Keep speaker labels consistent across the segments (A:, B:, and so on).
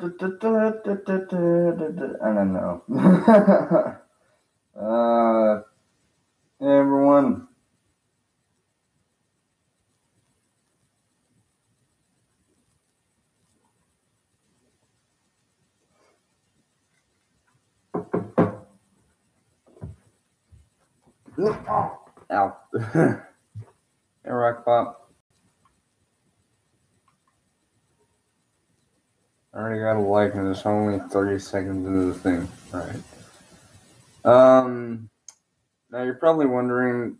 A: don't know. Hey everyone. Ow. Hey, Rock Pop. I already got a like and it's only 30 seconds into the thing. Alright. Now you're probably wondering,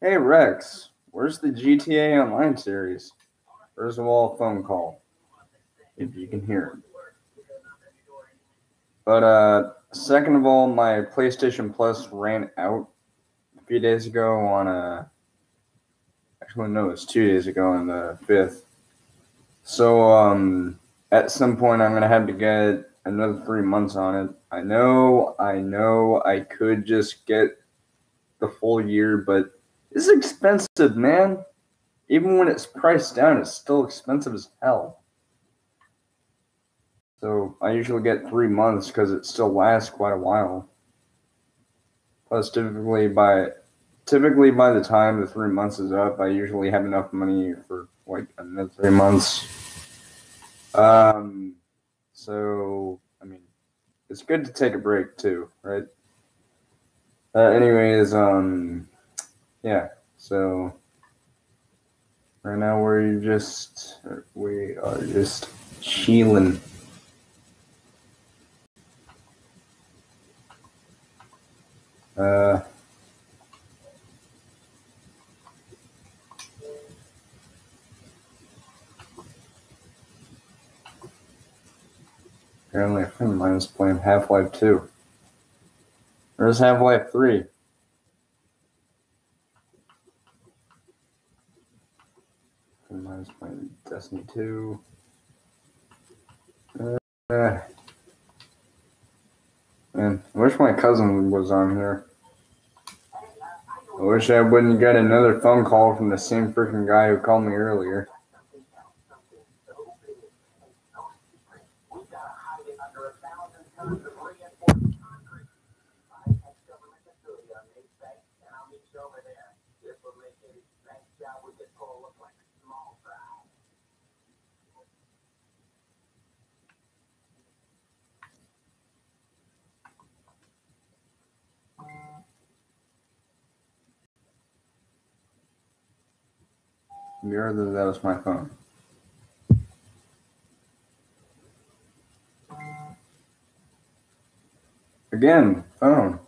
A: hey Rex, where's the GTA Online series? First of all, phone call, if you can hear it. But second of all, my PlayStation Plus ran out a few days ago on actually no, it's 2 days ago on the 5th. So at some point I'm gonna have to get another 3 months on it. I know I could just get the full year, but it's expensive, man. Even when it's priced down, it's still expensive as hell. So I usually get 3 months because it still lasts quite a while. Plus, typically by the time the 3 months is up, I usually have enough money for like another 3 months. So I mean, it's good to take a break too, right? Anyways, yeah. So right now we are just chilling. Apparently a friend of mine is playing Half-Life 2. Where's Half-Life 3? A friend of mine is playing Destiny 2. Man, I wish my cousin was on here. I wish I wouldn't get another phone call from the same freaking guy who called me earlier. That was my phone. Again, phone.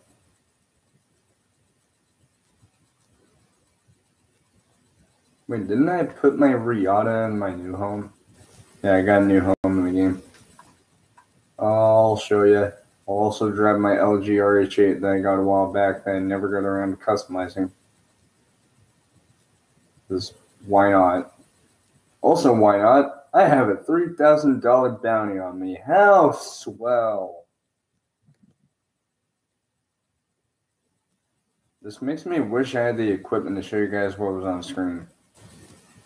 A: Wait, didn't I put my Riata in my new home? Yeah, I got a new home in the game. I'll show you. I'll also drive my LG RH8 that I got a while back that I never got around to customizing. Because why not? Also, why not? I have a $3,000 bounty on me. How swell. This makes me wish I had the equipment to show you guys what was on the screen.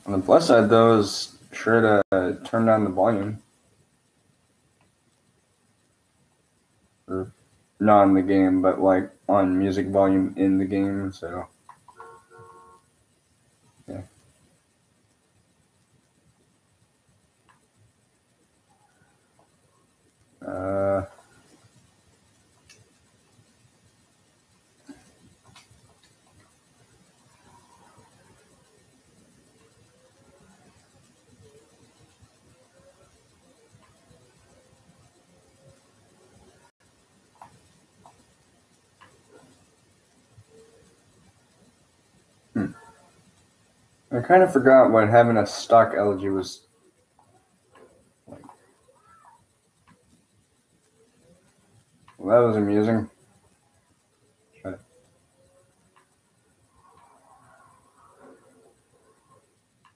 A: On the plus side, though, is sure to turn down the volume. Or not in the game, but like on music volume in the game, so yeah. I kind of forgot what having a stock LG was like. Well, that was amusing.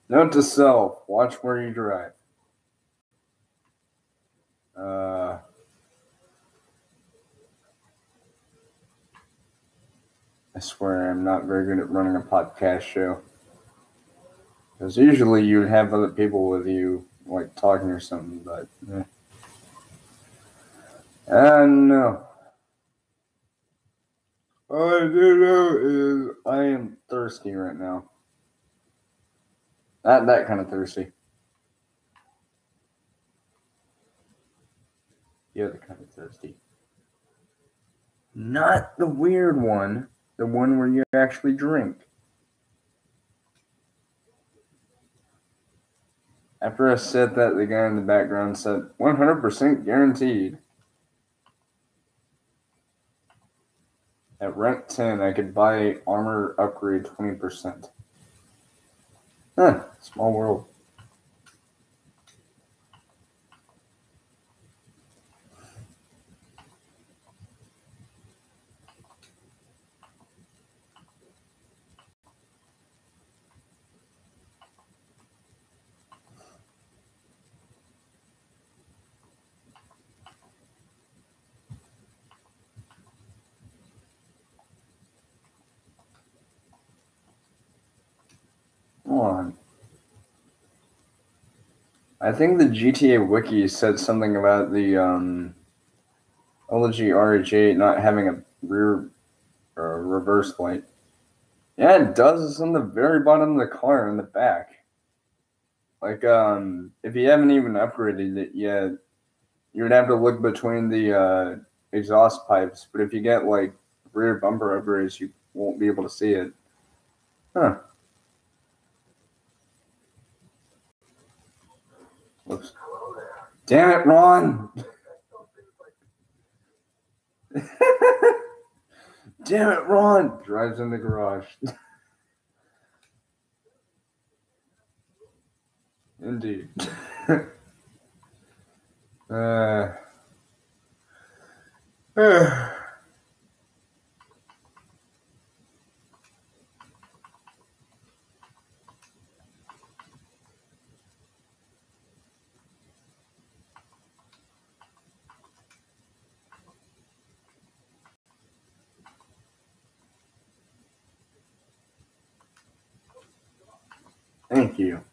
A: Note to self, watch where you drive. I swear I'm not very good at running a podcast show. Because usually you'd have other people with you, like talking or something, but No. All I do know is I am thirsty right now. Not that kind of thirsty. The other kind of thirsty. Not the weird one. The one where you actually drink. After I said that, the guy in the background said, 100% guaranteed. At rank 10, I could buy armor upgrade 20%. Huh, small world. Hold on. I think the GTA wiki said something about the LG RH8 not having a rear or reverse light. Yeah, it does. It's on the very bottom of the car in the back. Like, if you haven't even upgraded it yet, you would have to look between the exhaust pipes. But if you get like rear bumper upgrades, you won't be able to see it. Huh. Whoops. Damn it, Ron! Damn it, Ron! Drives in the garage. Indeed. Thank you.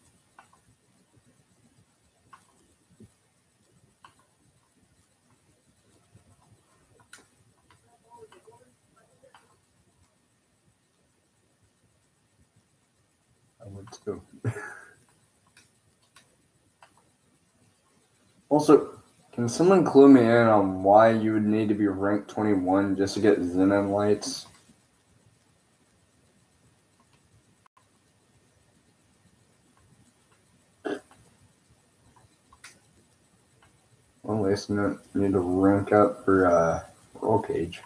A: I would too. Also, can someone clue me in on why you would need to be ranked 21 just to get Xenon lights? Well, at least you need to rank up for roll cage.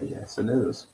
A: Yes, it is.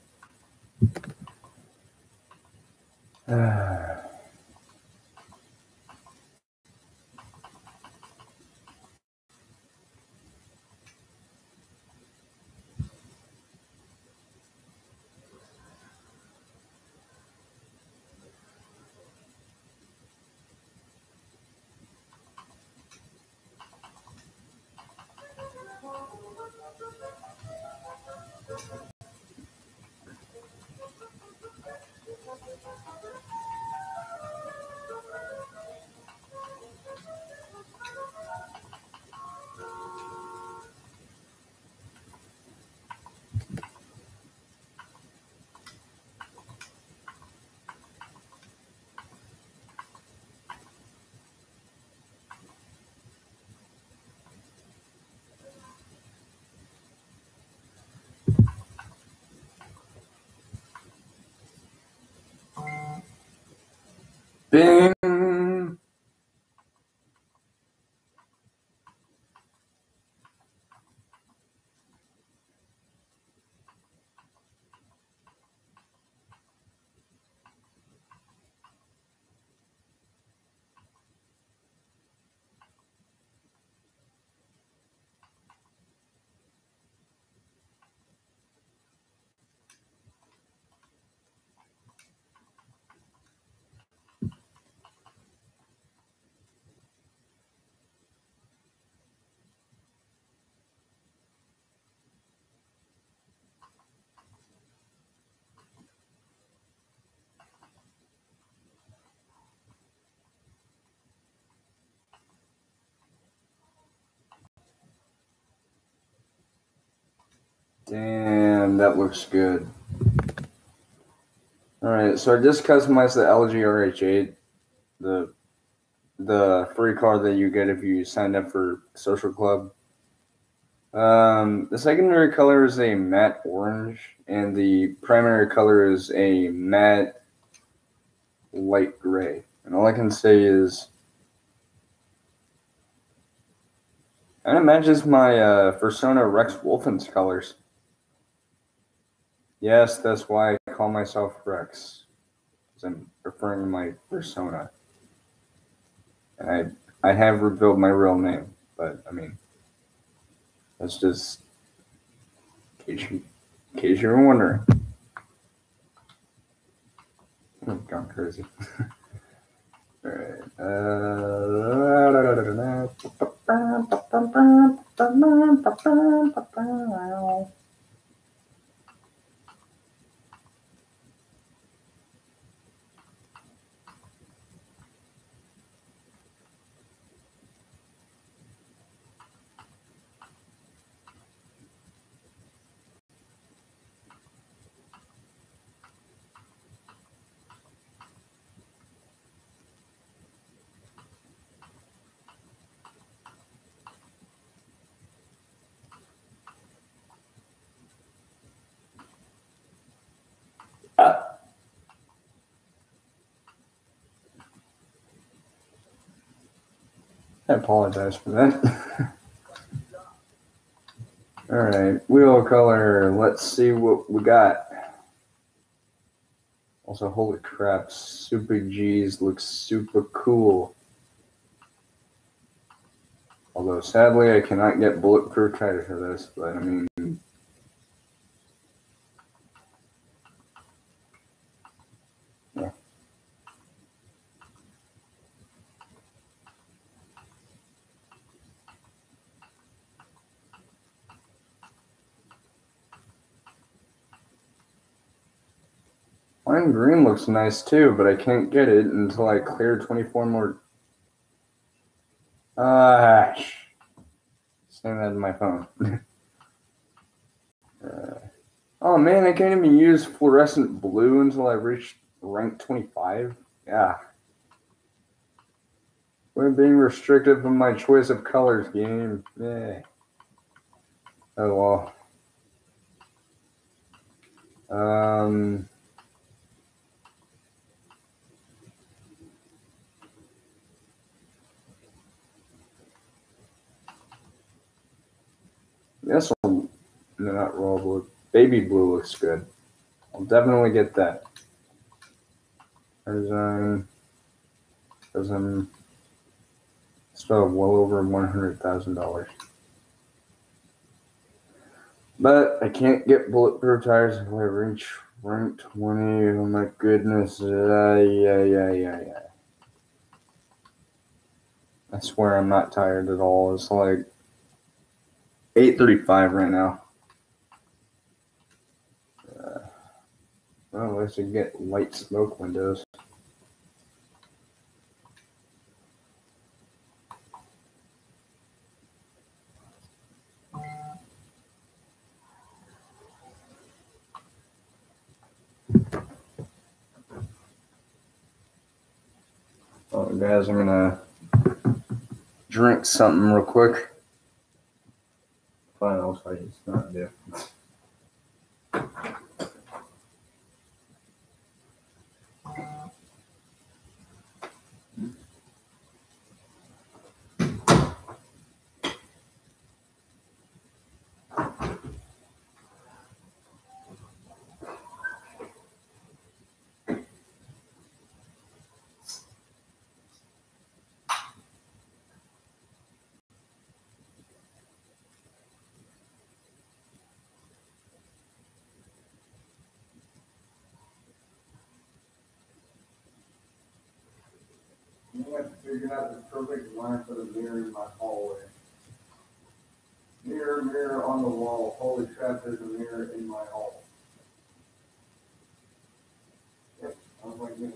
A: Bing. Damn, that looks good. Alright, so I just customized the LG RH8, the free card that you get if you sign up for Social Club. The secondary color is a matte orange, and the primary color is a matte light gray. And all I can say is, kind of matches my Persona Rex Wolfen's colors. Yes, that's why I call myself Rex, because I'm referring to my persona. And I have revealed my real name, but I mean, that's just in case you were wondering. I've gone crazy. Alright. I apologize for that. Alright, wheel color. Let's see what we got. Also, holy crap, Super G's looks super cool. Although, sadly, I cannot get bulletproof tires for this, but I mean... yeah. Lime green looks nice too, but I can't get it until I clear 24 more. Saying that in my phone. Oh man, I can't even use fluorescent blue until I reach rank 25. Yeah. We're being restrictive in my choice of colors, game. Yeah. Oh well. This one, no, not royal blue. Baby blue looks good. I'll definitely get that. Design. Still well over $100,000. But I can't get bulletproof tires until I reach rank 20. Oh my goodness. Yeah. I swear I'm not tired at all. It's like 8:35 right now. Well, I should get light smoke windows. Oh, guys, I'm gonna drink something real quick. Fine, I'll tell you. It's not a deal. figured out the perfect line for the mirror in my hallway. Mirror, mirror on the wall. Holy crap, there's a mirror in my hall. Yep, I was like, me.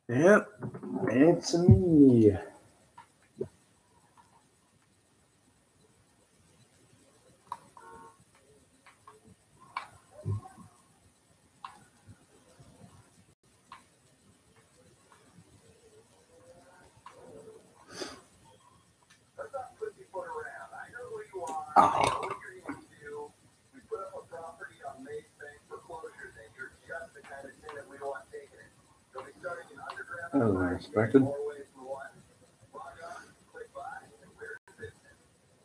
A: Yep, it's me. Oh. That was unexpected.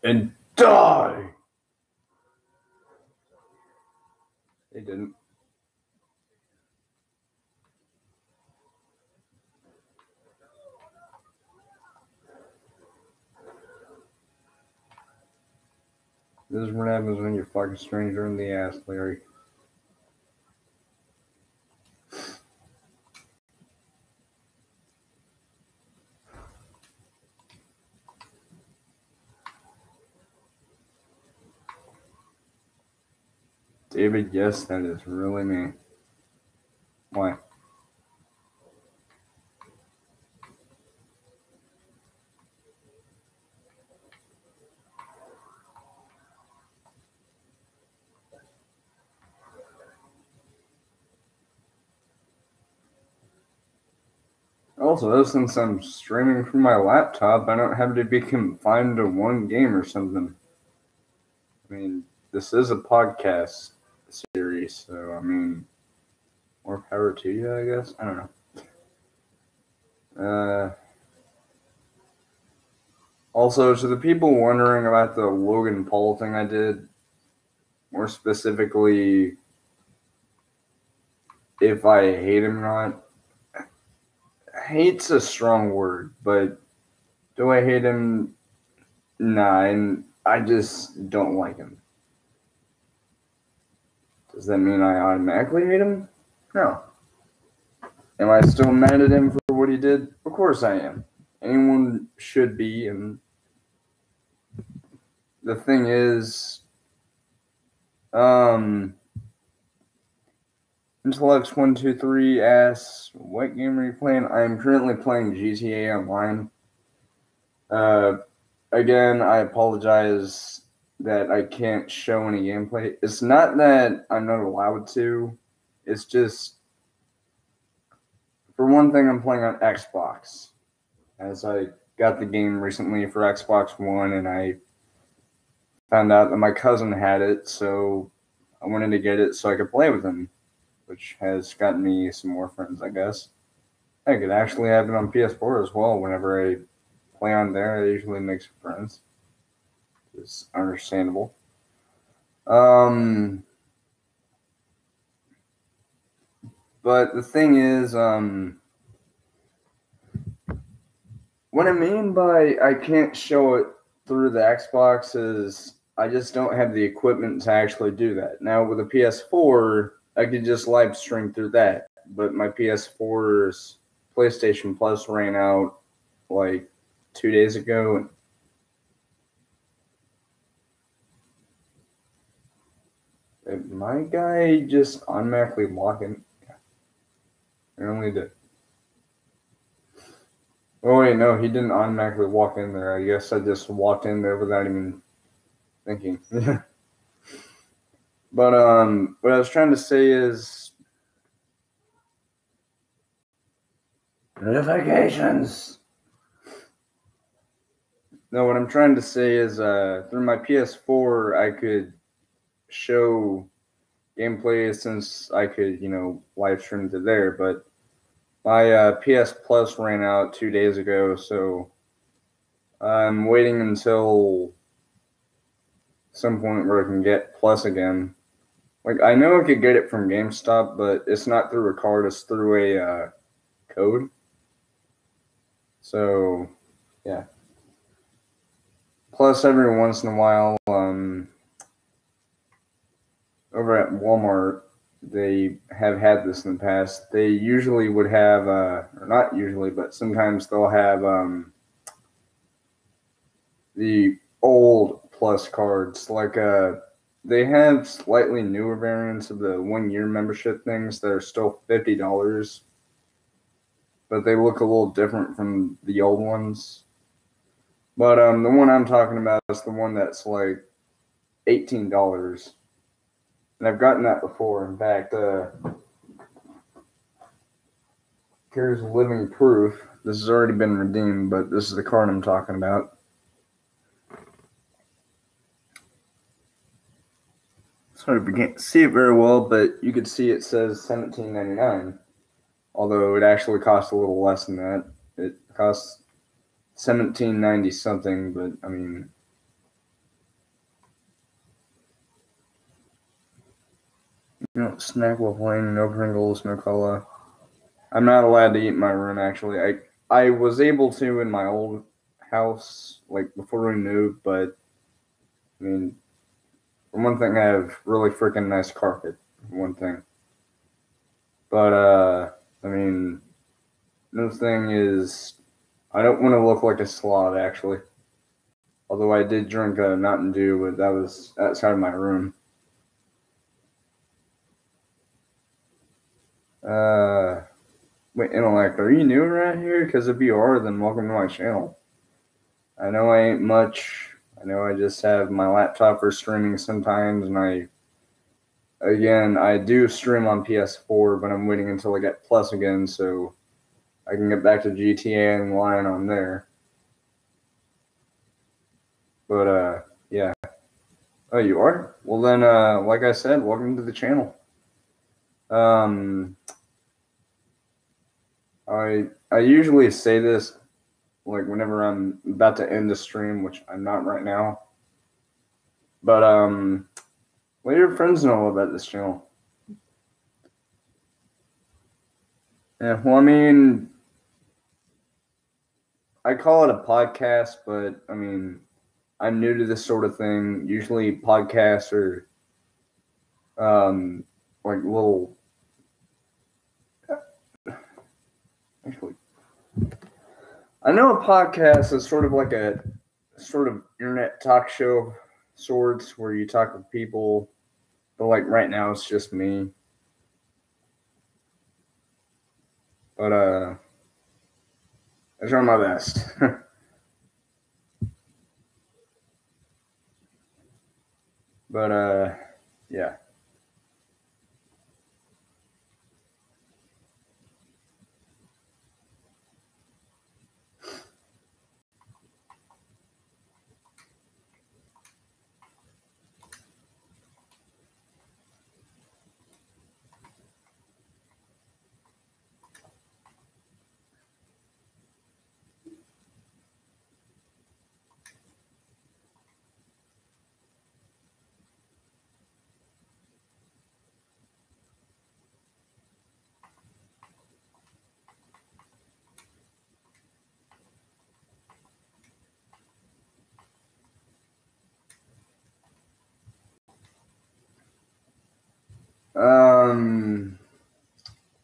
A: And die! They didn't. This is what happens when you fuck a stranger in the ass, Larry. David, yes, that is really me. Why? Also, since I'm streaming from my laptop, I don't have to be confined to one game or something. I mean, this is a podcast series, so I mean, more power to you, I guess. I don't know. Also, to the people wondering about the Logan Paul thing I did, more specifically, if I hate him or not. Hate's a strong word, but do I hate him? Nah, and I just don't like him. Does that mean I automatically hate him? No. Am I still mad at him for what he did? Of course I am. Anyone should be, and the thing is, Intellect123 asks, what game are you playing? I am currently playing GTA Online. Again, I apologize that I can't show any gameplay. It's not that I'm not allowed to. It's just, for one thing, I'm playing on Xbox, as I got the game recently for Xbox One, and I found out that my cousin had it, so I wanted to get it so I could play with him, which has gotten me some more friends, I guess. I could actually have it on PS4 as well. Whenever I play on there, I usually make some friends. It's understandable. But the thing is, what I mean by I can't show it through the Xbox is I just don't have the equipment to actually do that. Now, with a PS4, I could just live stream through that. But my PS4's PlayStation Plus ran out like 2 days ago. Did my guy just automatically walk in? Yeah. I only did. Oh wait, no, he didn't automatically walk in there. I guess I just walked in there without even thinking. But what I was trying to say is notifications. No, what I'm trying to say is through my PS4 I could show gameplay since I could, live stream to there, but my PS Plus ran out 2 days ago, so I'm waiting until some point where I can get Plus again. Like, I know I could get it from GameStop, but it's not through a card, it's through a code. So, yeah. Plus, every once in a while, over at Walmart, they have had this in the past. They usually would have, or not usually, but sometimes they'll have the old Plus cards. Like, they have slightly newer variants of the 1 year membership things that are still $50, but they look a little different from the old ones. But the one I'm talking about is the one that's like $18. And I've gotten that before. In fact, here's living proof. This has already been redeemed, but this is the card I'm talking about. Sorry, we can't see it very well, but you could see it says $17.99. Although it actually costs a little less than that. It costs $17.90 something, but I mean, snack while playing, no Pringles, no cola. I'm not allowed to eat in my room, actually. I was able to in my old house, like before we moved, but I mean, for one thing, I have really freaking nice carpet, for one thing. But, I mean, another thing is, I don't want to look like a slob, actually. Although I did drink a Mountain Dew, but that was outside of my room. Wait, Intellect, are you new around here? Because if you are, then welcome to my channel. I know I ain't much. I know I just have my laptop for streaming sometimes, and I do stream on PS4, but I'm waiting until I get Plus again, so I can get back to GTA Online on there. But, yeah. Oh, you are? Well, then, like I said, welcome to the channel. I usually say this, like, whenever I'm about to end the stream, which I'm not right now. But, let your friends know about this channel. Yeah, well, I mean, I call it a podcast, but, I mean, I'm new to this sort of thing. Usually podcasts are, like little, actually, I know a podcast is sort of like a sort of internet talk show of sorts where you talk with people, but like right now it's just me. But I try my best. But yeah.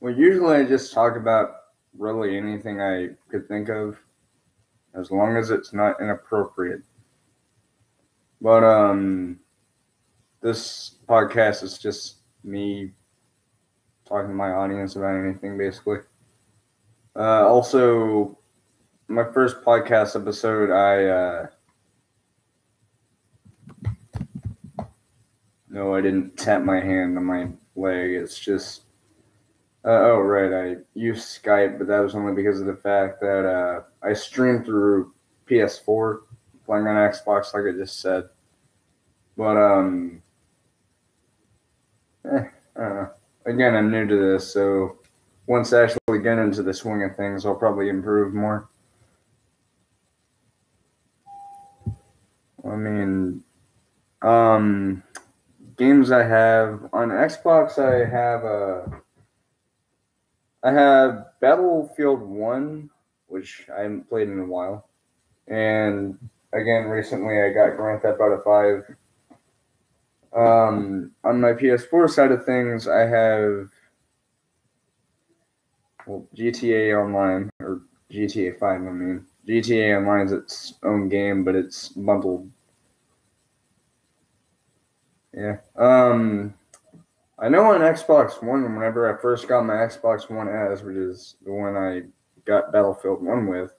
A: Well, usually I just talk about really anything I could think of, as long as it's not inappropriate. But this podcast is just me talking to my audience about anything, basically. Also, my first podcast episode, no, I didn't tap my hand on my leg. It's just, oh right, I used Skype, but that was only because of the fact that I streamed through PS4, playing on Xbox, like I just said. But I don't know. Again, I'm new to this, so once I actually get into the swing of things, I'll probably improve more. I mean, games I have on Xbox, I have Battlefield 1, which I haven't played in a while. And again, recently I got Grand Theft Auto 5. On my PS4 side of things, I have GTA Online, or GTA 5, I mean. GTA Online is its own game, but it's bundled. Yeah. I know on Xbox One, whenever I first got my Xbox One S, which is the one I got Battlefield 1 with,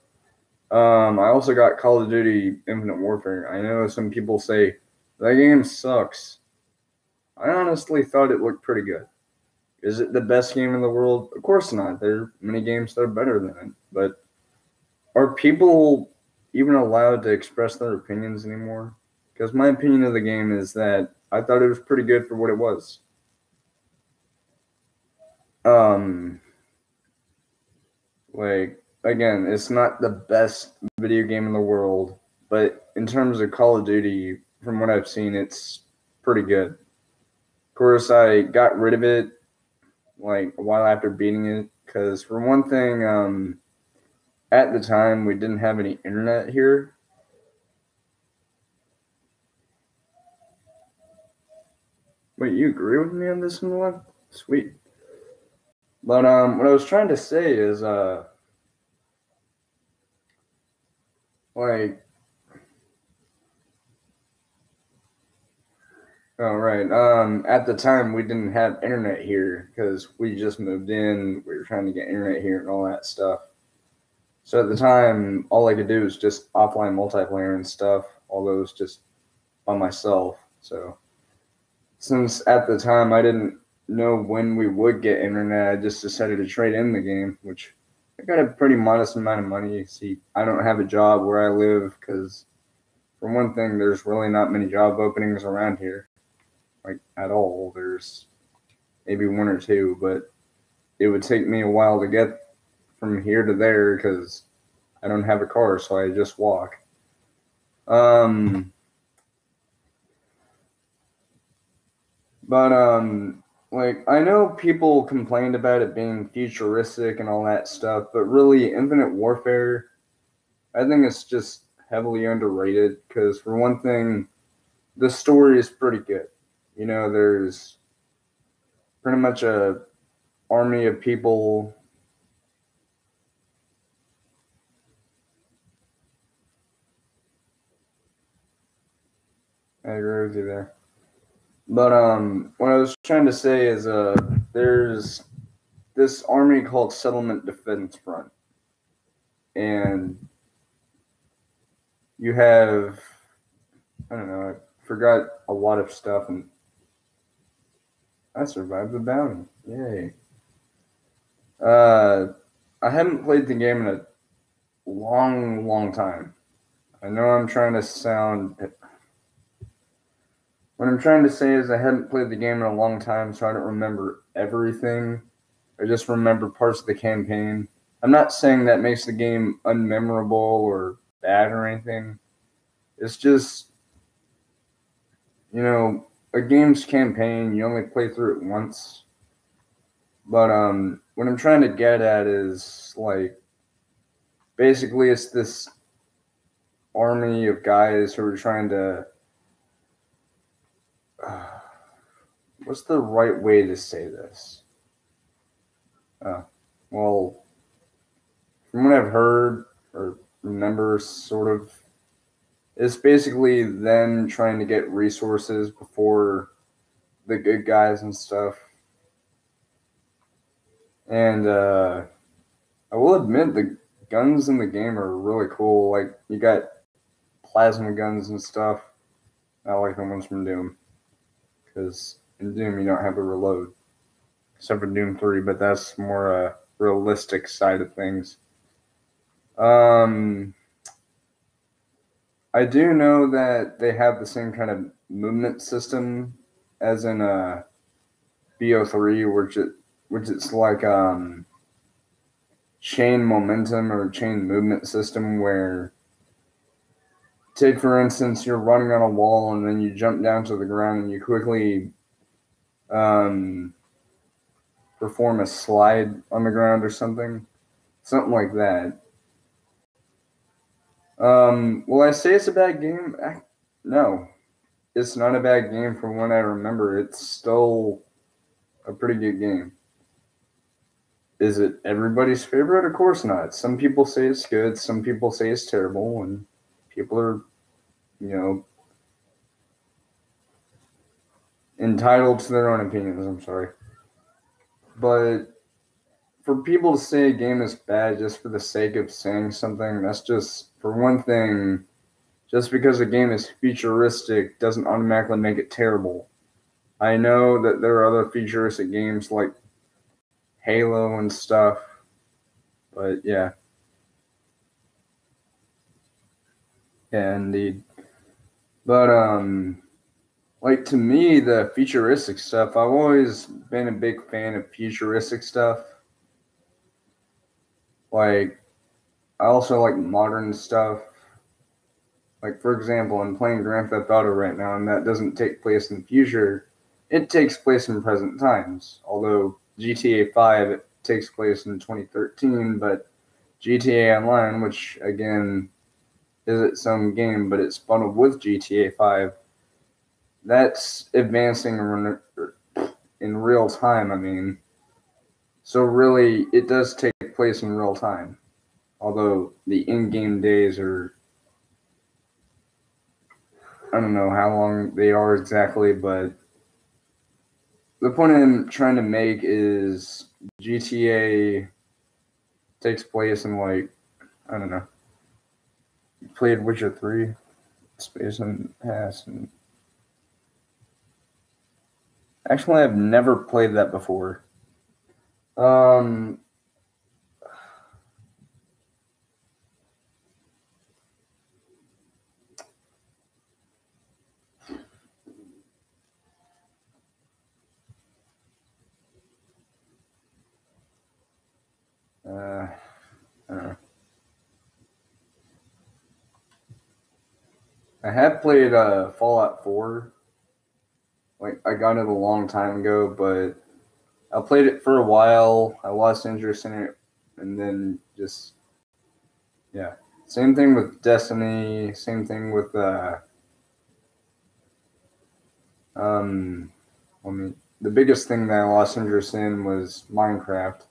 A: I also got Call of Duty Infinite Warfare. I know some people say, that game sucks. I honestly thought it looked pretty good. Is it the best game in the world? Of course not. There are many games that are better than it. But are people even allowed to express their opinions anymore? Because my opinion of the game is that I thought it was pretty good for what it was. Like, again, it's not the best video game in the world, but in terms of Call of Duty, from what I've seen, it's pretty good. Of course, I got rid of it like a while after beating it, because for one thing, at the time we didn't have any internet here. Wait, you agree with me on this one? Sweet. But what I was trying to say is like, oh right, at the time we didn't have internet here because we just moved in. We were trying to get internet here and all that stuff. So at the time, all I could do was just offline multiplayer and stuff. All those just by myself. So since at the time I didn't know when we would get internet, I just decided to trade in the game, which I got a pretty modest amount of money. See, I don't have a job where I live because, for one thing, there's really not many job openings around here, like at all. There's maybe one or two, but it would take me a while to get from here to there because I don't have a car, so I just walk. But like, I know people complained about it being futuristic and all that stuff, but really, Infinite Warfare, I think it's just heavily underrated because, for one thing, the story is pretty good. You know, there's pretty much a army of people. I agree with you there. But what I was trying to say is there's this army called Settlement Defense Front. And you have, I don't know, I forgot a lot of stuff, and I survived the bounty. Yay. I haven't played the game in a long time. I know I'm trying to sound... What I'm trying to say is I haven't played the game in a long time, so I don't remember everything. I just remember parts of the campaign. I'm not saying that makes the game unmemorable or bad or anything. It's just, you know, a game's campaign, you only play through it once. But what I'm trying to get at is, like, basically it's this army of guys who are trying to... what's the right way to say this? Well, from what I've heard or remember, sort of, it's basically them trying to get resources before the good guys and stuff. And I will admit the guns in the game are really cool. Like, you got plasma guns and stuff. I like the ones from Doom, because in Doom you don't have a reload, except for Doom 3, but that's more a realistic side of things. I do know that they have the same kind of movement system as in BO3, which it's like chain momentum or chain movement system, where, take for instance, you're running on a wall and then you jump down to the ground and you quickly perform a slide on the ground or something like that. Will I say it's a bad game? No, it's not a bad game from what I remember. It's still a pretty good game. Is it everybody's favorite? Of course not. Some people say it's good, some people say it's terrible, and people are, you know, entitled to their own opinions. I'm sorry. But for people to say a game is bad just for the sake of saying something, that's just, for one thing, just because a game is futuristic doesn't automatically make it terrible. I know that there are other futuristic games like Halo and stuff, but yeah. Yeah, indeed. But, like, to me, the futuristic stuff, I've always been a big fan of futuristic stuff. Like, I also like modern stuff. Like, for example, I'm playing Grand Theft Auto right now, and that doesn't take place in the future. It takes place in present times. Although GTA 5 it takes place in 2013, but GTA Online, which, again, is its own game, but it's bundled with GTA 5, that's advancing in real time, I mean. So really, it does take place in real time. Although the in-game days are, I don't know how long they are exactly, but the point I'm trying to make is GTA takes place in, like, I don't know. You played Witcher 3, Space and Past, and actually I've never played that before. I don't know. I have played Fallout 4. Like, I got it a long time ago, but I played it for a while. I lost interest in it, and then just, yeah. Same thing with Destiny. Same thing with I mean, the biggest thing that I lost interest in was Minecraft.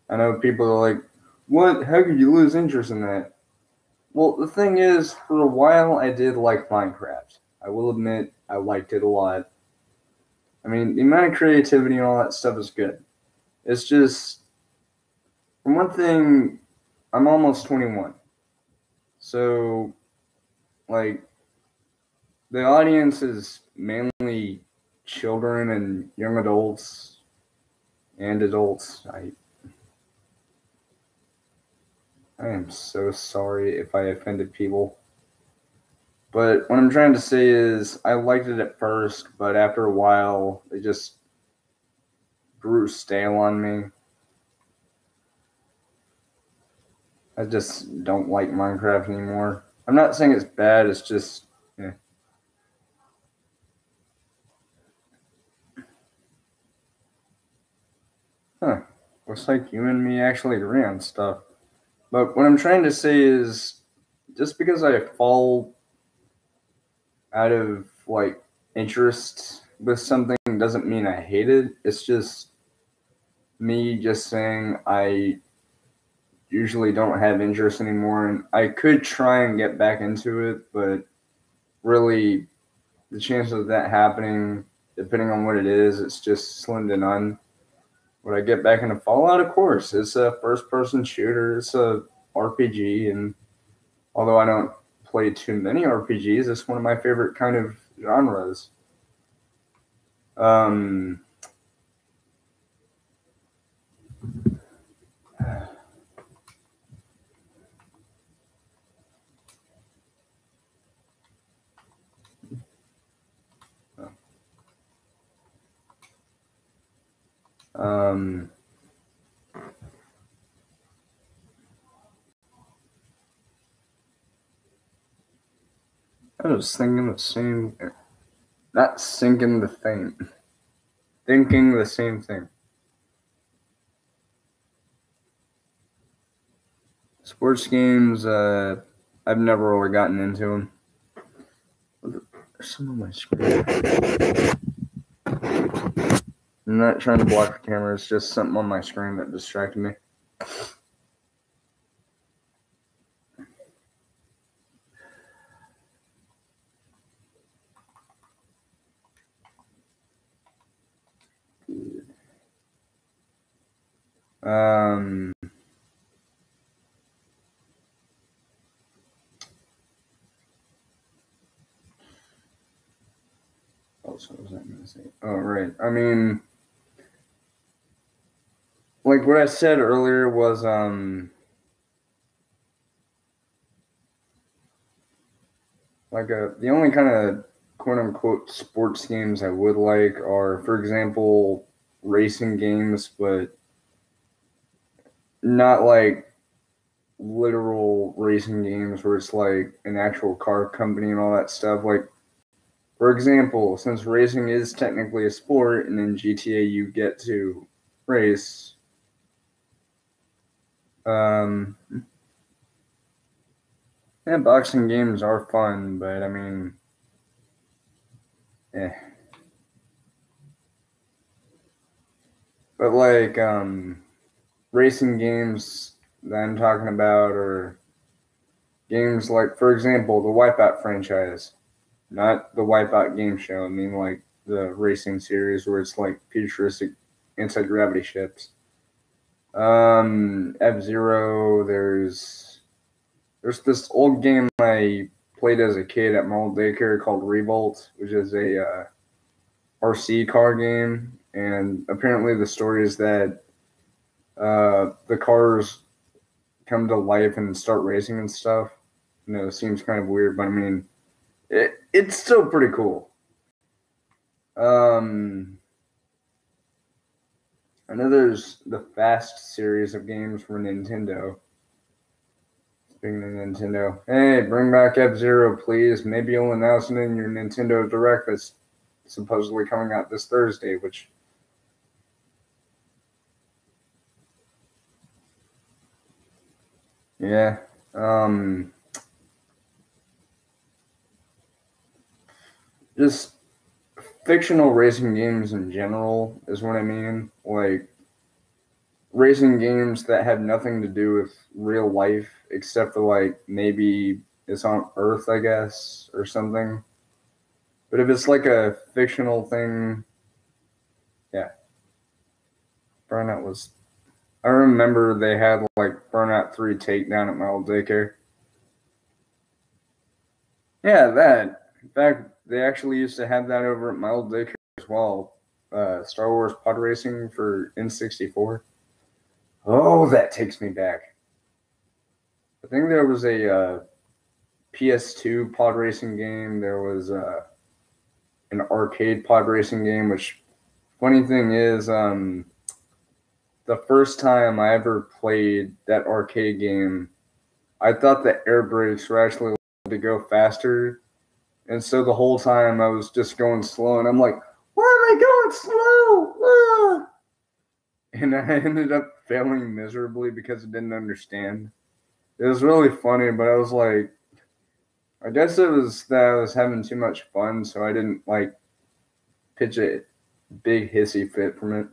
A: I know people are like, "What? How could you lose interest in that?" Well, the thing is, for a while, I did like Minecraft. I will admit, I liked it a lot. I mean, the amount of creativity and all that stuff is good. It's just, For one thing, I'm almost 21. So, like, the audience is mainly children and young adults and adults. I am so sorry if I offended people. But what I'm trying to say is I liked it at first, but after a while, it just grew stale on me. I just don't like Minecraft anymore. I'm not saying it's bad, it's just, yeah. Huh. Looks like you and me actually agree on stuff. But what I'm trying to say is just because I fall out of like interest with something doesn't mean I hate it. It's just me just saying I usually don't have interest anymore, and I could try and get back into it, but really the chance of that happening, depending on what it is, it's just slim to none. Would I get back into Fallout? Of course. It's a first person shooter, it's a RPG, and although I don't play too many RPGs, it's one of my favorite kind of genres. Um, um, I was thinking the same, not sinking the thing, thinking the same thing. Sports games, I've never really gotten into them. There's some on my screen. I'm not trying to block the camera, it's just something on my screen that distracted me. Um, what was I going to say? Oh, right. I mean, like what I said earlier was, the only kind of quote unquote sports games I would like are, for example, racing games, but not like literal racing games where it's like an actual car company and all that stuff. Like, for example, since racing is technically a sport, and in GTA you get to race. Um, yeah, boxing games are fun, but I mean, eh. But like, racing games that I'm talking about are games like, for example, the Wipeout franchise, not the Wipeout game show. I mean, like the racing series where it's like futuristic anti-gravity ships. F-Zero. There's this old game I played as a kid at my old daycare called Revolt, which is a RC car game, and apparently the story is that the cars come to life and start racing and stuff. You know, it seems kind of weird, but I mean, it's still pretty cool. I know there's the Fast series of games for Nintendo. Speaking of Nintendo, hey, bring back F-Zero, please. Maybe you'll announce it in your Nintendo Direct that's supposedly coming out this Thursday, which... Yeah. Just fictional racing games in general is what I mean. Like, racing games that have nothing to do with real life except for like maybe it's on Earth, I guess, or something. But if it's like a fictional thing, yeah. Burnout was I remember they had like Burnout 3 Takedown at my old daycare. Yeah, that. In fact, they actually used to have that over at my old daycare as well. Star Wars Pod Racing for N64. Oh, that takes me back. I think there was a PS2 pod racing game. There was an arcade pod racing game, which, funny thing is, the first time I ever played that arcade game, I thought the air brakes were actually allowed to go faster. And so the whole time I was just going slow, and I'm like, why am I going slow? Ah! And I ended up failing miserably because I didn't understand. It was really funny, but I was like, I guess it was that I was having too much fun, so I didn't like pitch a big hissy fit from it.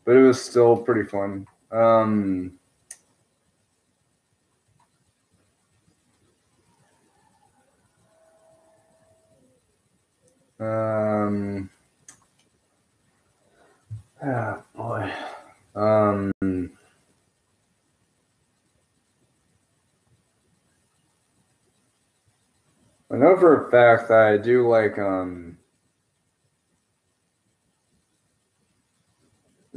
A: But it was still pretty fun. Oh boy. I know for a fact that I do like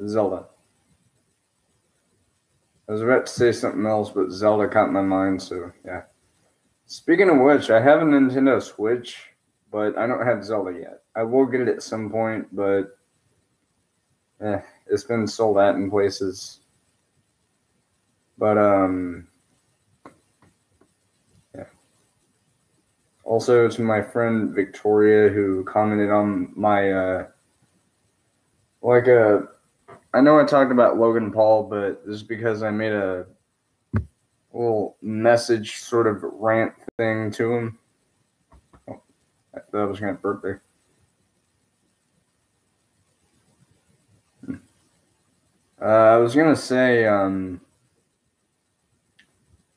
A: Zelda. I was about to say something else, but Zelda caught my mind, so yeah. Speaking of which, I have a Nintendo Switch, but I don't have Zelda yet. I will get it at some point, but it's been sold out in places. But yeah. Also to my friend Victoria, who commented on my I know I talked about Logan Paul, but this is because I made a little message sort of rant thing to him. Oh, I thought I was going to burp there. I was going to say,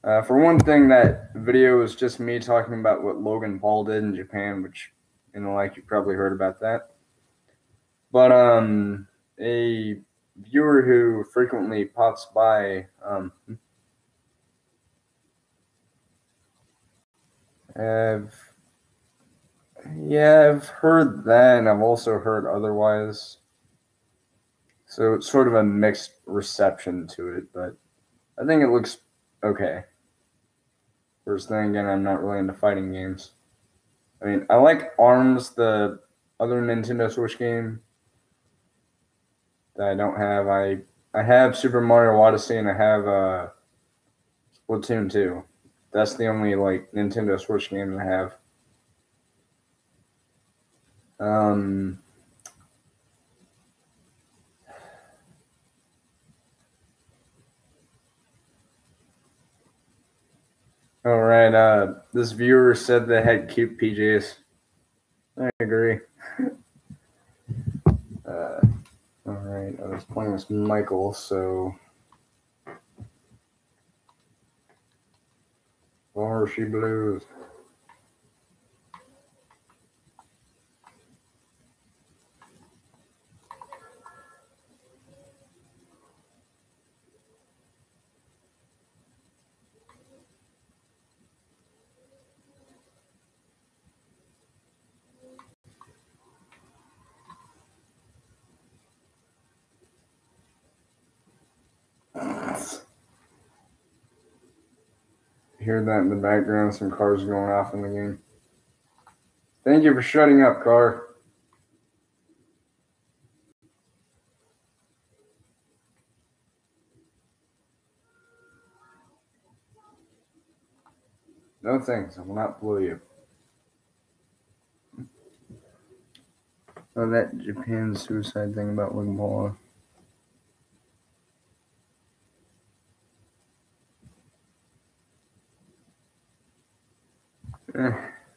A: for one thing, that video was just me talking about what Logan Paul did in Japan, which, like you probably heard about that. But a viewer who frequently pops by, I've heard that, and I've also heard otherwise. So it's sort of a mixed reception to it, but I think it looks okay. First thing, again, I'm not really into fighting games. I mean, I like ARMS, the other Nintendo Switch game that I don't have. I have Super Mario Odyssey, and I have Splatoon 2. That's the only like Nintendo Switch game I have. All right. This viewer said they had cute PJs. I agree. All right. I was playing with Michael, so Varshy Blues. Hear that in the background, some cars going off in the game. Thank you for shutting up, car. No thanks, I will not blow you. Oh, that Japan suicide thing about Logan Paul.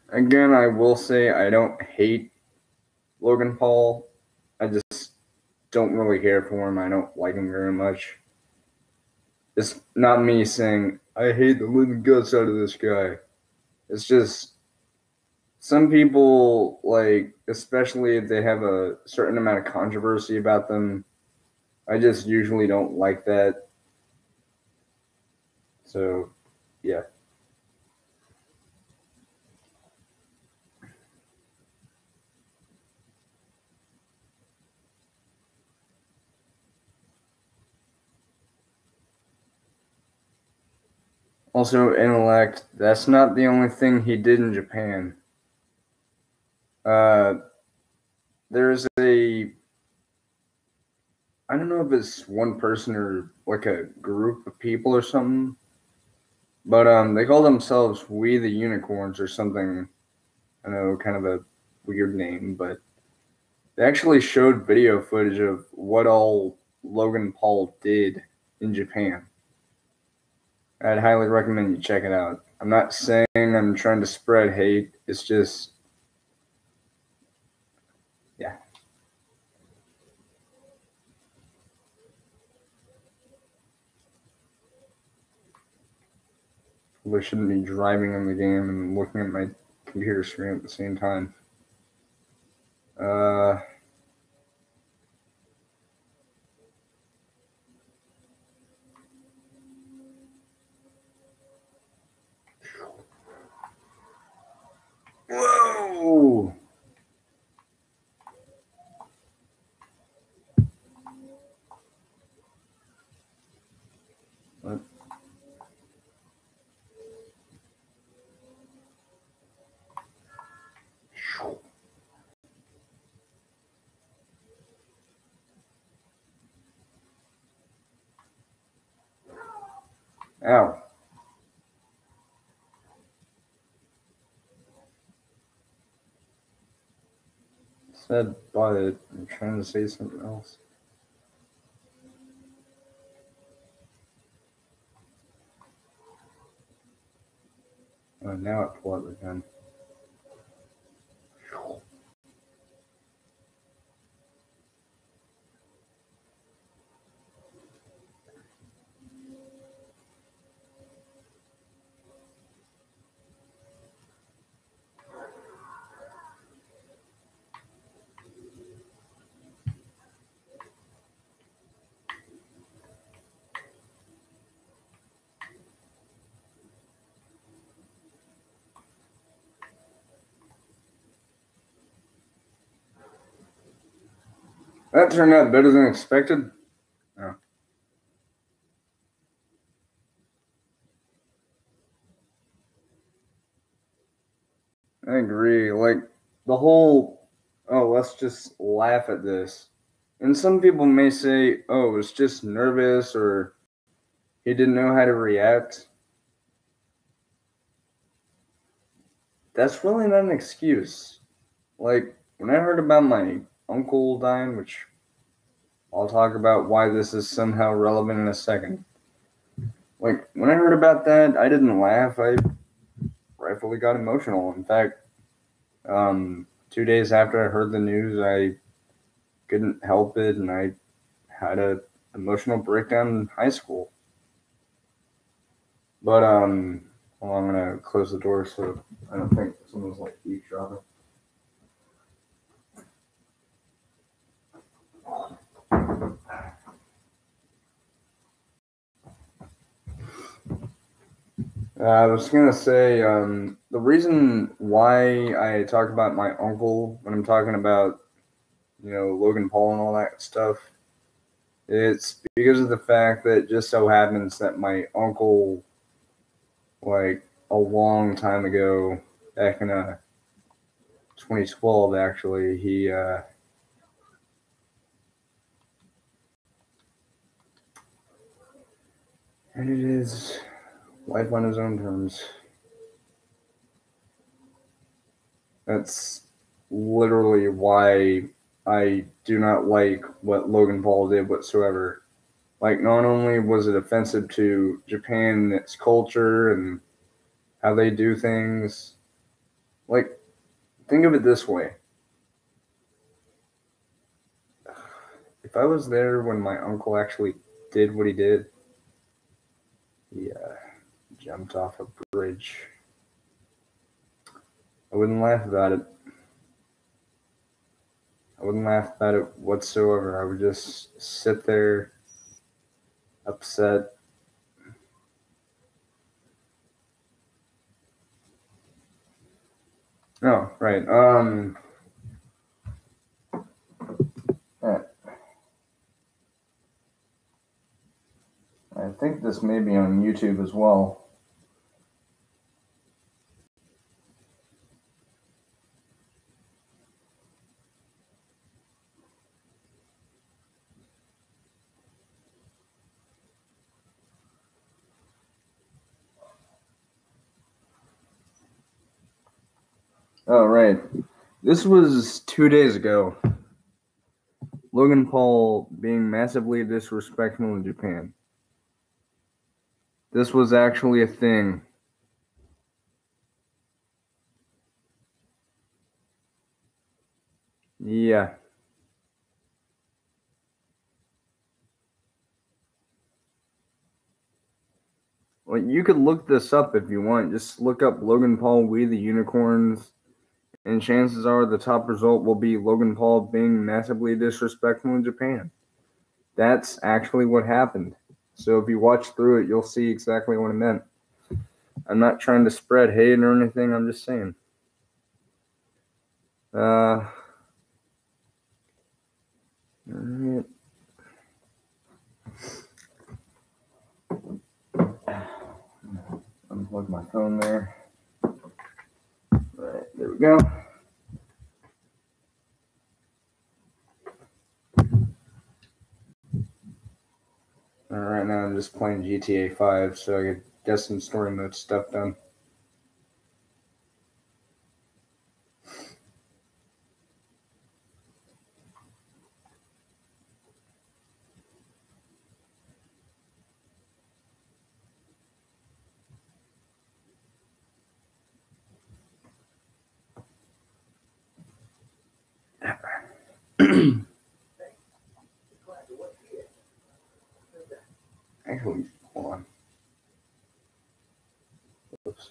A: Again, I will say I don't hate Logan Paul. I just don't really care for him. I don't like him very much. It's not me saying, I hate the living guts out of this guy. It's just some people, like, especially if they have a certain amount of controversy about them, I just usually don't like that. So, yeah. Also, intellect, that's not the only thing he did in Japan. Uh, there's I don't know if it's one person or like a group of people or something, but they call themselves We the Unicorns or something. I know, kind of a weird name, but they actually showed video footage of what all Logan Paul did in Japan. I'd highly recommend you check it out. I'm not saying I'm trying to spread hate. It's just, yeah. I shouldn't be driving in the game and looking at my computer screen at the same time. Uh, Whoa! What? Ow. Said but I'm trying to say something else. Oh, now it pulled up again. That turned out better than expected. Oh. I agree. Like, the whole, oh, let's just laugh at this. And some people may say, oh, it's just nervous or he didn't know how to react. That's really not an excuse. Like, when I heard about my uncle dying, which I'll talk about why this is somehow relevant in a second. Like, when I heard about that, I didn't laugh. I rightfully got emotional. In fact, 2 days after I heard the news, I couldn't help it, and I had a emotional breakdown in high school. But well, I'm gonna close the door so I don't think someone's like eavesdropping. I was gonna say the reason why I talk about my uncle when I'm talking about Logan Paul and all that stuff. It's because of the fact that it just so happens that my uncle, like a long time ago, back in 2012, actually, he ended his life on his own terms. That's literally why I do not like what Logan Paul did whatsoever. Like, not only was it offensive to Japan and its culture and how they do things, like, think of it this way. If I was there when my uncle actually did what he did, he jumped off a bridge, I wouldn't laugh about it. I wouldn't laugh about it whatsoever. I would just sit there upset. Oh, right. Yeah. I think this may be on YouTube as well. Oh, right. This was 2 days ago. Logan Paul being massively disrespectful in Japan. This was actually a thing. Yeah. Well, you could look this up if you want. Just look up Logan Paul, We the Unicorns, and chances are the top result will be Logan Paul being massively disrespectful in Japan. That's actually what happened. So if you watch through it, you'll see exactly what I meant. I'm not trying to spread hate or anything. I'm just saying. Alright. Unplug my phone there. Alright, there we go. Right now I'm just playing GTA 5 so I could get some story mode stuff done. Actually, hold on. Oops.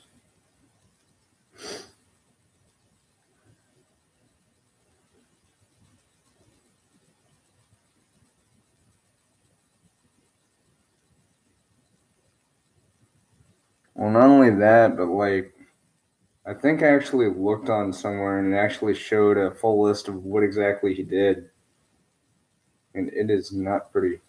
A: Well, not only that, but like, I think I actually looked on somewhere and it actually showed a full list of what exactly he did. And it is not pretty.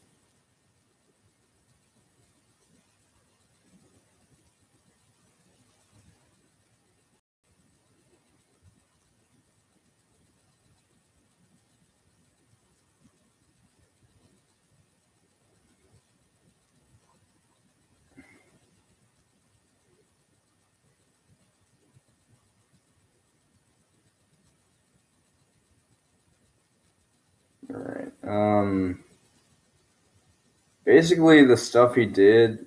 A: Alright. Basically, the stuff he did.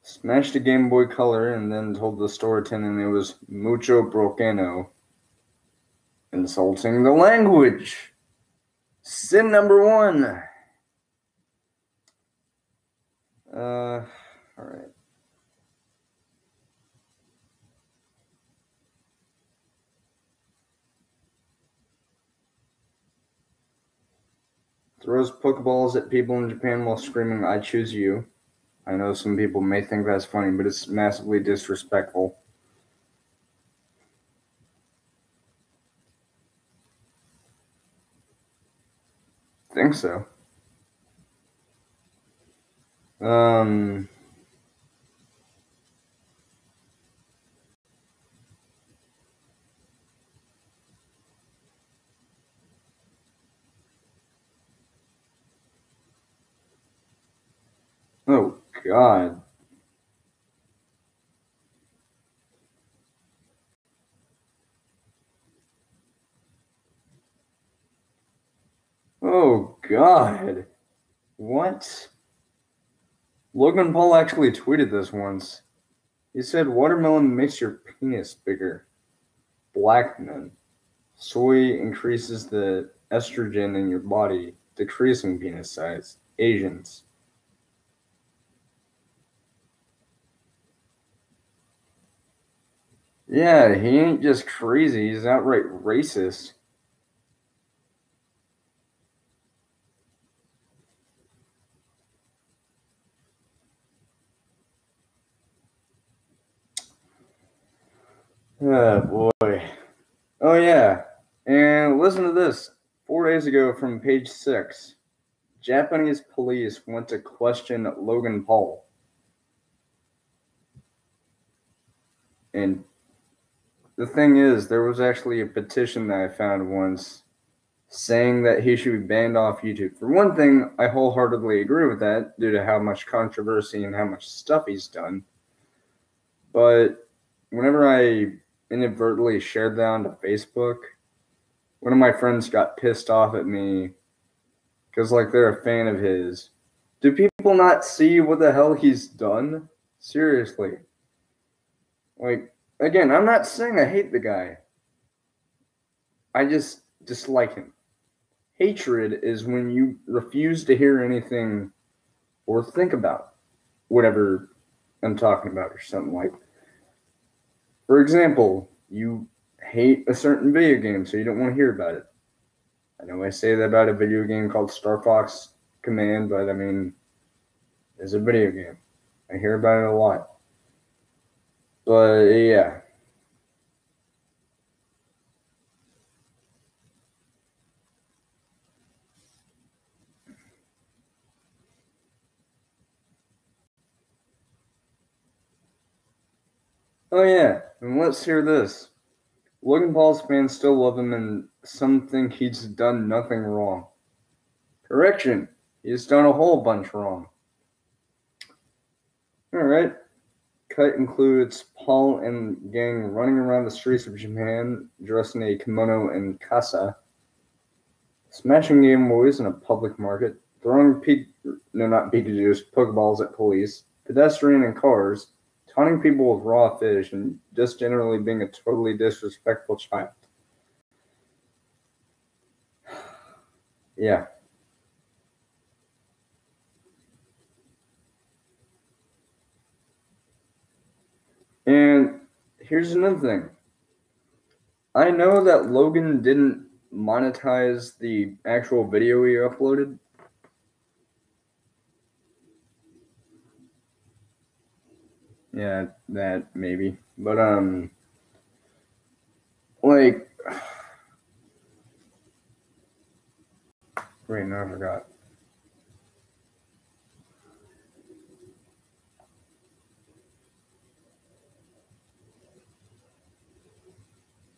A: Smashed a Game Boy Color and then told the store attendant it was mucho broqueno. Insulting the language. Sin number 1. Alright. Throws Pokeballs at people in Japan while screaming, I choose you. I know some people may think that's funny, but it's massively disrespectful. Think so. Oh, God. Oh, God. What? Logan Paul actually tweeted this once. He said, watermelon makes your penis bigger. Black men. Soy increases the estrogen in your body, decreasing penis size. Asians. Yeah, he ain't just crazy, he's outright racist. Oh boy. Oh yeah. And listen to this. 4 days ago from page 6, Japanese police went to question Logan Paul. And the thing is, there was actually a petition that I found once saying that he should be banned off YouTube. For one thing, I wholeheartedly agree with that due to how much controversy and how much stuff he's done. But whenever I inadvertently shared that onto Facebook, one of my friends got pissed off at me because, like, they're a fan of his. Do people not see what the hell he's done? Seriously. Like, again, I'm not saying I hate the guy. I just dislike him. Hatred is when you refuse to hear anything or think about whatever I'm talking about or something like. For example, you hate a certain video game, so you don't want to hear about it. I know I say that about a video game called Star Fox Command, but I mean, it's a video game. I hear about it a lot. But yeah. Oh yeah, and let's hear this. Logan Paul's fans still love him and some think he's done nothing wrong. Correction, he's done a whole bunch wrong. Alright. Cut includes Paul and gang running around the streets of Japan dressed in a kimono and kasa, smashing Game Boys in a public market, throwing Pikachu's Pokeballs at police, pedestrian and cars, taunting people with raw fish, and just generally being a totally disrespectful child. Yeah. And here's another thing. I know that Logan didn't monetize the actual video he uploaded. Yeah, that maybe. But like wait, no, I forgot.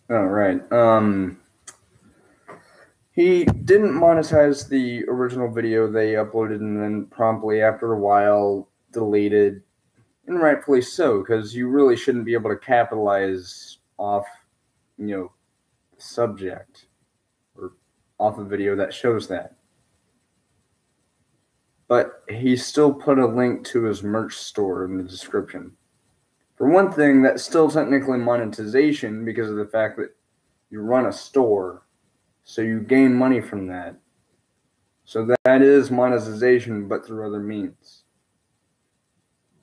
A: Oh right. He didn't monetize the original video they uploaded and then promptly after a while deleted, and rightfully so, because you really shouldn't be able to capitalize off, subject or off a video that shows that. But he still put a link to his merch store in the description. For one thing, that's still technically monetization because of the fact that you run a store, so you gain money from that. So that is monetization, but through other means.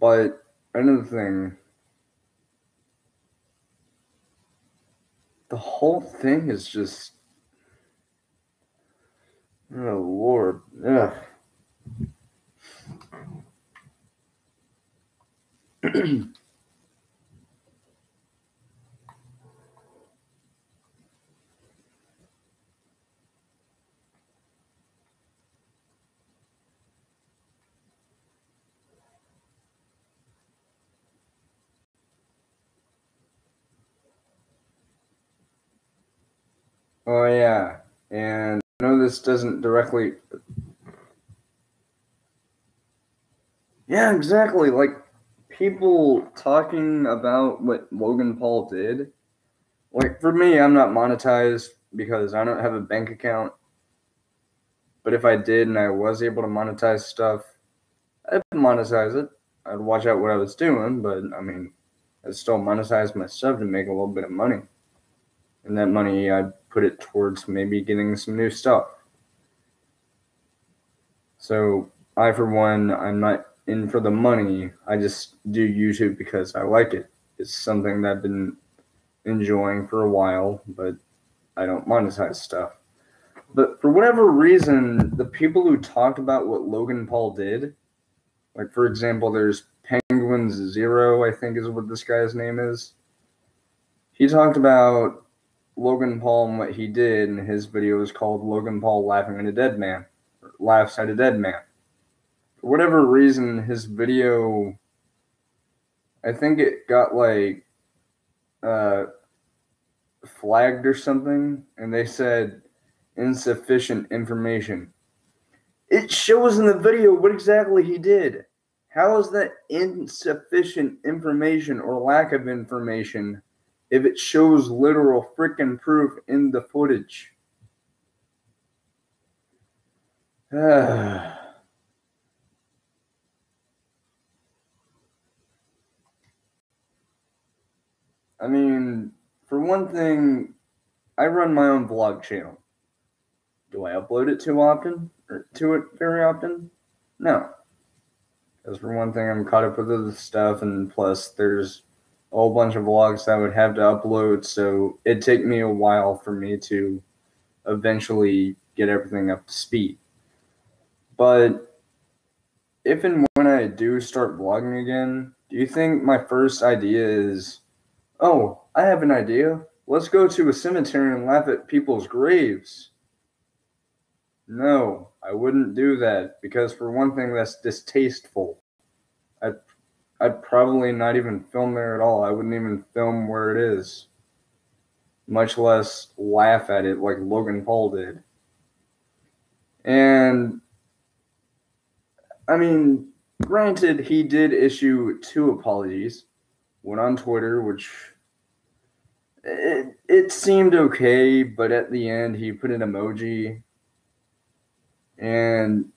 A: But another thing, the whole thing is just, oh Lord, ugh. Oh yeah, and I know this doesn't directly. Yeah, exactly. Like people talking about what Logan Paul did. Like for me, I'm not monetized because I don't have a bank account. But if I did and I was able to monetize stuff, I'd monetize it. I'd watch out what I was doing, but I mean, I'd still monetize my stuff to make a little bit of money. And that money, I'd put it towards maybe getting some new stuff. So I, for one, I'm not in for the money. I just do YouTube because I like it. It's something that I've been enjoying for a while, but I don't monetize stuff. But for whatever reason, the people who talked about what Logan Paul did, like for example, there's Penguins Zero, I think is what this guy's name is. He talked about Logan Paul and what he did, and his video was called Logan Paul Laughing at a Dead Man, or Laughs at a Dead Man. For whatever reason, his video, I think it got like flagged or something, and they said insufficient information. It shows in the video what exactly he did. How is that insufficient information or lack of information if it shows literal freaking proof in the footage? I mean, for one thing, I run my own vlog channel. Do I upload it too often? Or to it very often? No. Because for one thing, I'm caught up with other stuff, and plus there's a whole bunch of vlogs that I would have to upload, so it'd take me a while for me to eventually get everything up to speed. But if and when I do start vlogging again, do you think my first idea is, oh, I have an idea. Let's go to a cemetery and laugh at people's graves? No, I wouldn't do that, because for one thing, that's distasteful. I'd probably not even film there at all. I wouldn't even film where it is, much less laugh at it like Logan Paul did. And, I mean, granted, he did issue 2 apologies. One on Twitter, which it seemed okay, but at the end he put an emoji. And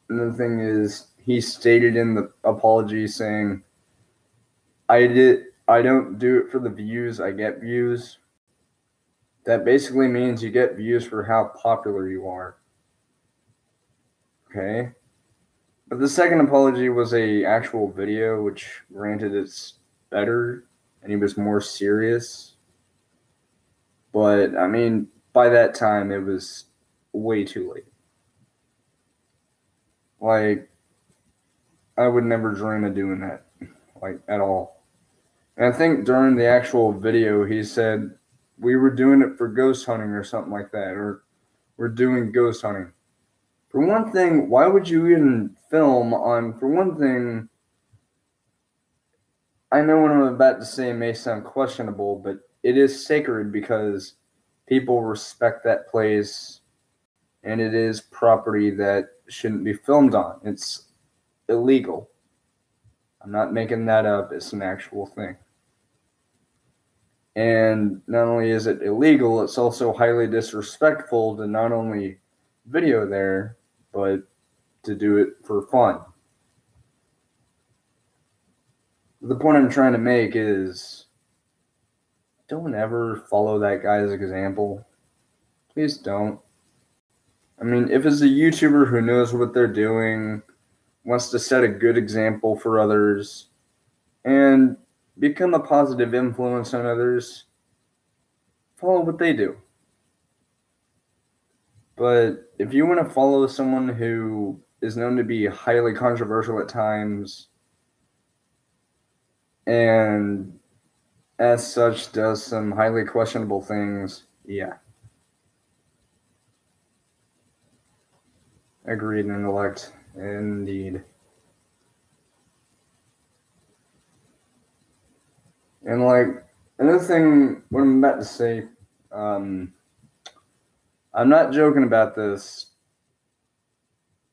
A: another thing is, he stated in the apology saying, I don't do it for the views, I get views. That basically means you get views for how popular you are. Okay? But the second apology was a actual video, which granted it's better, and he was more serious. But, I mean, by that time, it was way too late. Like, I would never dream of doing that, like, at all. And I think during the actual video, he said, we were doing it for ghost hunting or something like that, or we're doing ghost hunting. For one thing, why would you even film on, for one thing, I know what I'm about to say may sound questionable, but it is sacred because people respect that place, and it is property that shouldn't be filmed on. It's illegal. I'm not making that up. It's an actual thing. And not only is it illegal, it's also highly disrespectful to not only video there, but to do it for fun. The point I'm trying to make is, don't ever follow that guy's example. Please don't. I mean, if it's a YouTuber who knows what they're doing, wants to set a good example for others, and become a positive influence on others, follow what they do. But if you want to follow someone who is known to be highly controversial at times, and as such does some highly questionable things, yeah. Agreed, intellect. Indeed. And like, another thing, what I'm about to say, I'm not joking about this.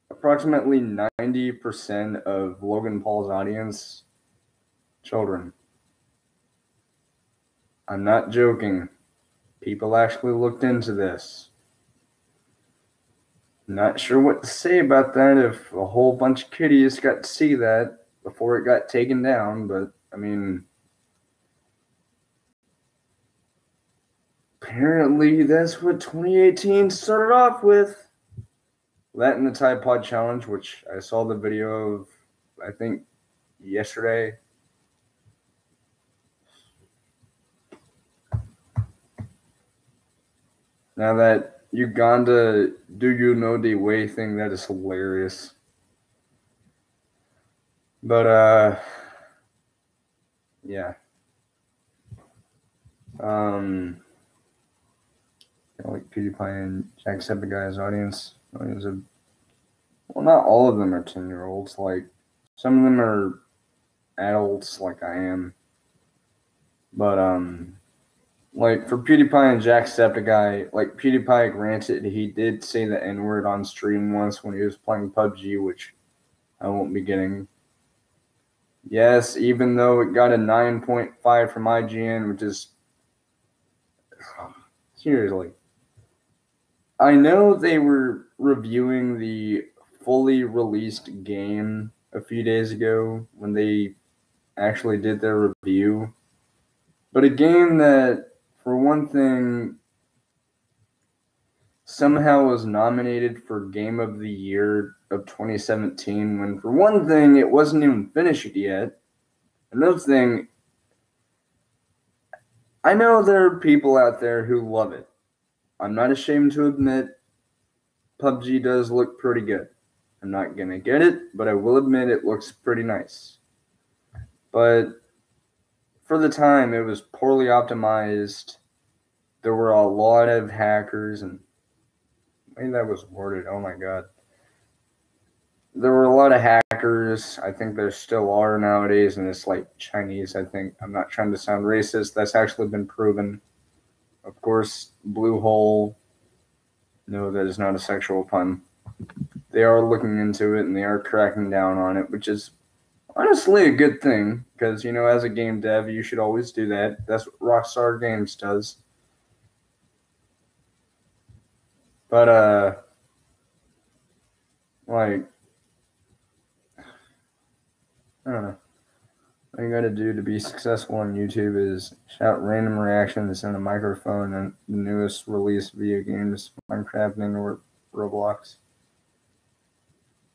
A: Approximately 90% of Logan Paul's audience, children. I'm not joking. People actually looked into this. Not sure what to say about that if a whole bunch of kiddies got to see that before it got taken down, but I mean, apparently that's what 2018 started off with. That and the Tide Pod Challenge, which I saw the video of, I think, yesterday. Now that Uganda do you know the way thing, that is hilarious. But yeah. Like PewDiePie and Jacksepticeye's audience of, well, not all of them are 10-year-olds. Like, some of them are adults, like I am. But like for PewDiePie and Jacksepticeye, like PewDiePie, granted, he did say the N-word on stream once when he was playing PUBG, which I won't be getting. Yes, even though it got a 9.5 from IGN, which is seriously. I know they were reviewing the fully released game a few days ago when they actually did their review. But a game that, for one thing, somehow was nominated for Game of the Year of 2017, when, for one thing, it wasn't even finished yet. Another thing, I know there are people out there who love it. I'm not ashamed to admit PUBG does look pretty good. I'm not going to get it, but I will admit it looks pretty nice. But for the time, it was poorly optimized. There were a lot of hackers, and the way that was worded, oh my god. There were a lot of hackers. I think there still are nowadays, and it's like Chinese, I think. I'm not trying to sound racist. That's actually been proven. Of course, Blue Hole. No, that is not a sexual pun. They are looking into it, and they are cracking down on it, which is honestly a good thing, because, you know, as a game dev, you should always do that. That's what Rockstar Games does. But, like, I don't know. What you gotta do to be successful on YouTube is shout random reactions in a microphone and the newest released video games, Minecraft and Roblox.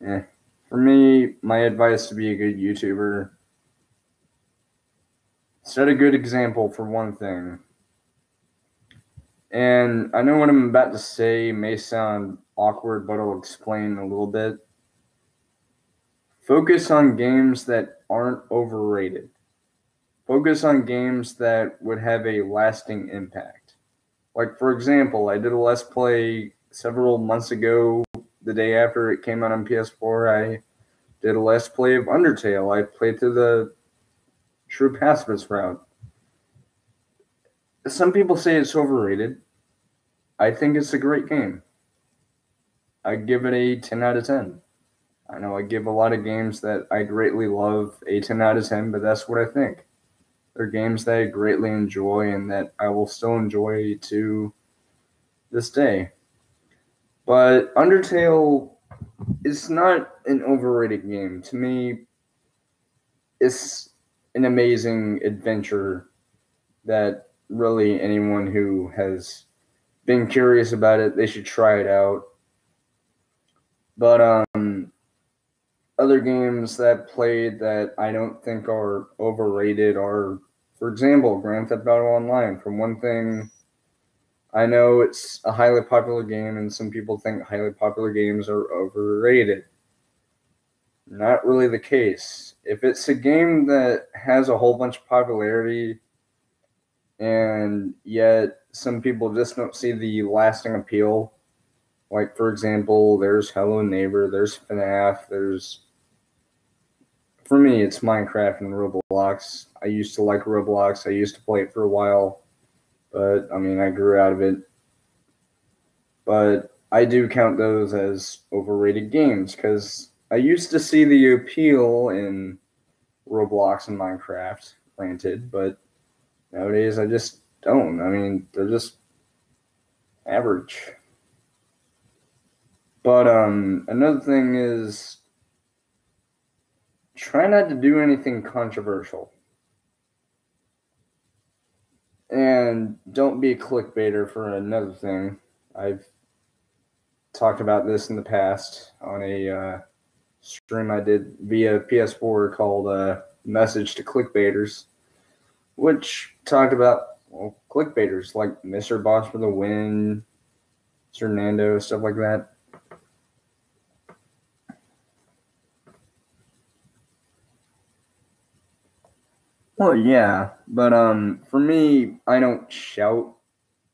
A: Yeah. For me, my advice to be a good YouTuber, set a good example for one thing. And I know what I'm about to say may sound awkward, but I'll explain a little bit. Focus on games that aren't overrated. Focus on games that would have a lasting impact. Like, for example, I did a Let's Play several months ago, the day after it came out on PS4. I did a Let's Play of Undertale. I played through the True Pacifist route. Some people say it's overrated. I think it's a great game. I give it a 10 out of 10. I know I give a lot of games that I greatly love a 10 out of 10, but that's what I think. They're games that I greatly enjoy and that I will still enjoy to this day. But Undertale is not an overrated game. To me, it's an amazing adventure that really anyone who has been curious about it, they should try it out. But other games that played that I don't think are overrated are, for example, Grand Theft Auto Online. For one thing, I know it's a highly popular game, and some people think highly popular games are overrated. Not really the case. If it's a game that has a whole bunch of popularity, and yet some people just don't see the lasting appeal, like, for example, there's Hello Neighbor, there's FNAF, for me, it's Minecraft and Roblox. I used to like Roblox. I used to play it for a while, but, I mean, I grew out of it. But I do count those as overrated games, because I used to see the appeal in Roblox and Minecraft, granted, but nowadays I just don't. I mean, they're just average. But another thing is, try not to do anything controversial. And don't be a clickbaiter for another thing. I've talked about this in the past on a stream I did via PS4 called Message to Clickbaiters, which talked about, well, clickbaiters like Mr. Boss for the Win, Fernando, stuff like that. Well, yeah, but for me, I don't shout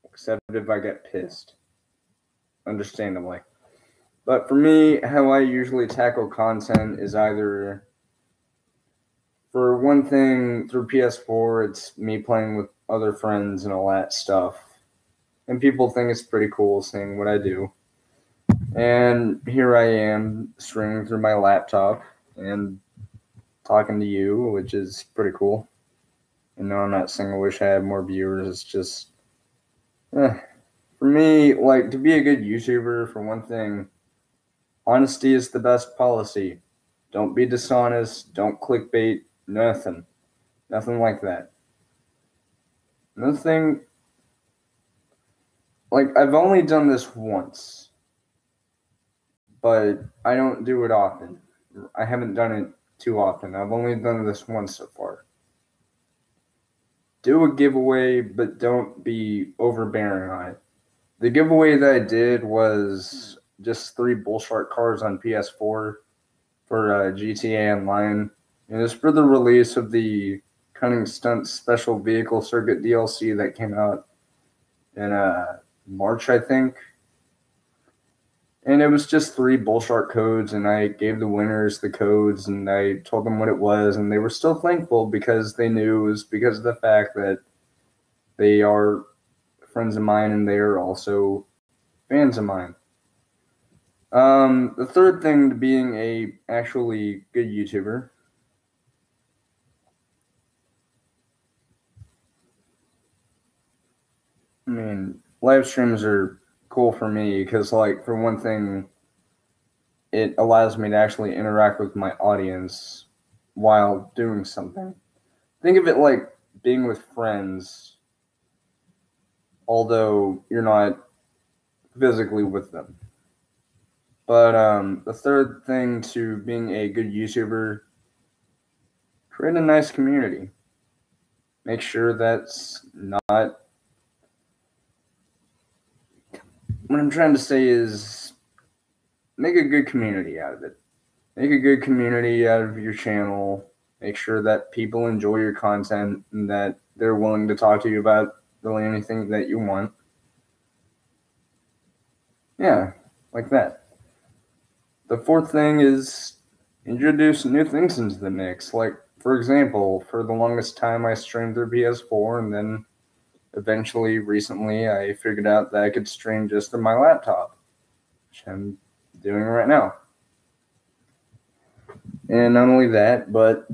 A: except if I get pissed. Understandably. But for me, how I usually tackle content is either, for one thing, through PS4, it's me playing with other friends and all that stuff. And people think it's pretty cool seeing what I do. And here I am streaming through my laptop and talking to you, which is pretty cool. And no, I'm not saying I wish I had more viewers. It's just, for me, like, to be a good YouTuber, for one thing, honesty is the best policy. Don't be dishonest. Don't clickbait. Nothing. Nothing like that. Another thing, like, I've only done this once, but I don't do it often. I haven't done it too often. I've only done this once so far. Do a giveaway, but don't be overbearing on it. The giveaway that I did was just 3 Bullshark cards on PS4 for GTA Online. It was for the release of the Cunning Stunts Special Vehicle Circuit DLC that came out in March, I think. And it was just 3 Bullshark codes, and I gave the winners the codes, and I told them what it was, and they were still thankful because they knew it was because of the fact that they are friends of mine and they are also fans of mine. The third thing to being a actually good YouTuber, I mean, live streams are cool for me because, like, for one thing, it allows me to actually interact with my audience while doing something. Think of it like being with friends, although you're not physically with them. But the third thing to being a good YouTuber, create a nice community. Make sure that's not... What I'm trying to say is make a good community out of it. Make a good community out of your channel. Make sure that people enjoy your content and that they're willing to talk to you about really anything that you want. Yeah, like that. The fourth thing is introduce new things into the mix. Like, for example, for the longest time I streamed through PS4, and then eventually, recently, I figured out that I could stream just through my laptop, which I'm doing right now. And not only that, but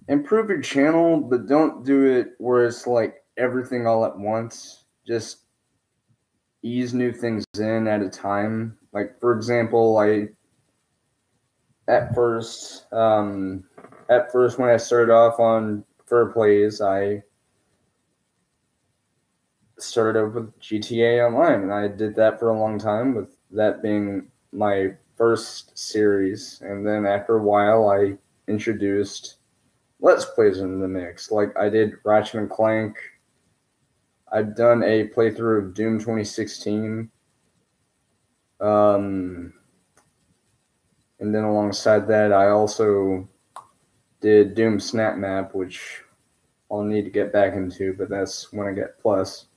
A: improve your channel, but don't do it where it's like everything all at once. Just ease new things in at a time. Like, for example, at first when I started off on Fur Plays, I started over with GTA Online, and I did that for a long time, with that being my first series. And then after a while, I introduced Let's Plays into the mix. Like, I did Ratchet and Clank. I've done a playthrough of Doom 2016. And then alongside that, I also did Doom Snap Map, which I'll need to get back into, but that's when I get Plus.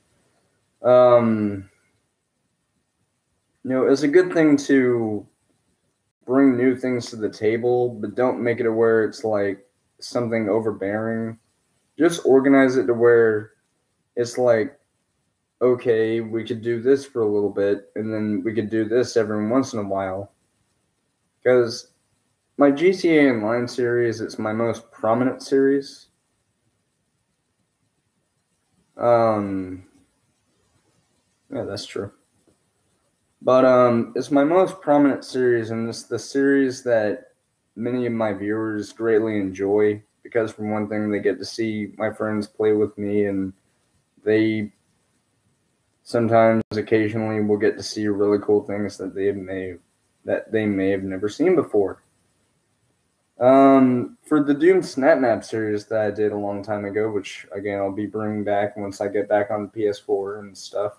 A: It's a good thing to bring new things to the table, but don't make it to where it's like something overbearing. Just organize it to where it's like, okay, we could do this for a little bit, and then we could do this every once in a while. Because my GTA Online series, it's my most prominent series. Yeah, that's true. But it's my most prominent series, and it's the series that many of my viewers greatly enjoy, because for one thing, they get to see my friends play with me, and they sometimes, occasionally, will get to see really cool things that they may have never seen before. For the Doom Snap Map series that I did a long time ago, which again I'll be bringing back once I get back on PS4 and stuff.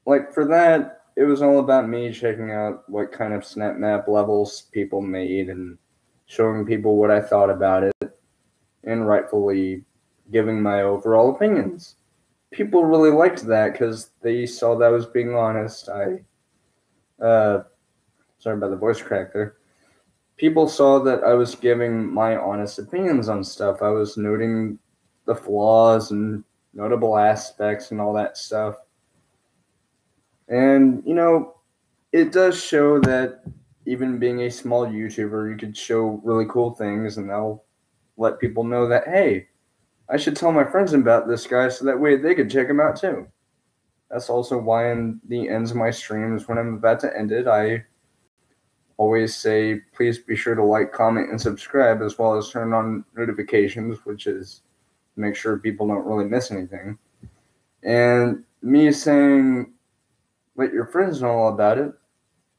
A: like for that, it was all about me checking out what kind of snap map levels people made and showing people what I thought about it and rightfully giving my overall opinions. People really liked that because they saw that I was being honest. Sorry about the voice crack there. People saw that I was giving my honest opinions on stuff. I was noting the flaws and notable aspects and all that stuff. And, it does show that even being a small YouTuber, you could show really cool things and that'll let people know that, hey, I should tell my friends about this guy so that way they could check him out too. That's also why in the ends of my streams, when I'm about to end it, I always say, please be sure to like, comment, and subscribe, as well as turn on notifications, which is to make sure people don't really miss anything. And me saying, let your friends know all about it,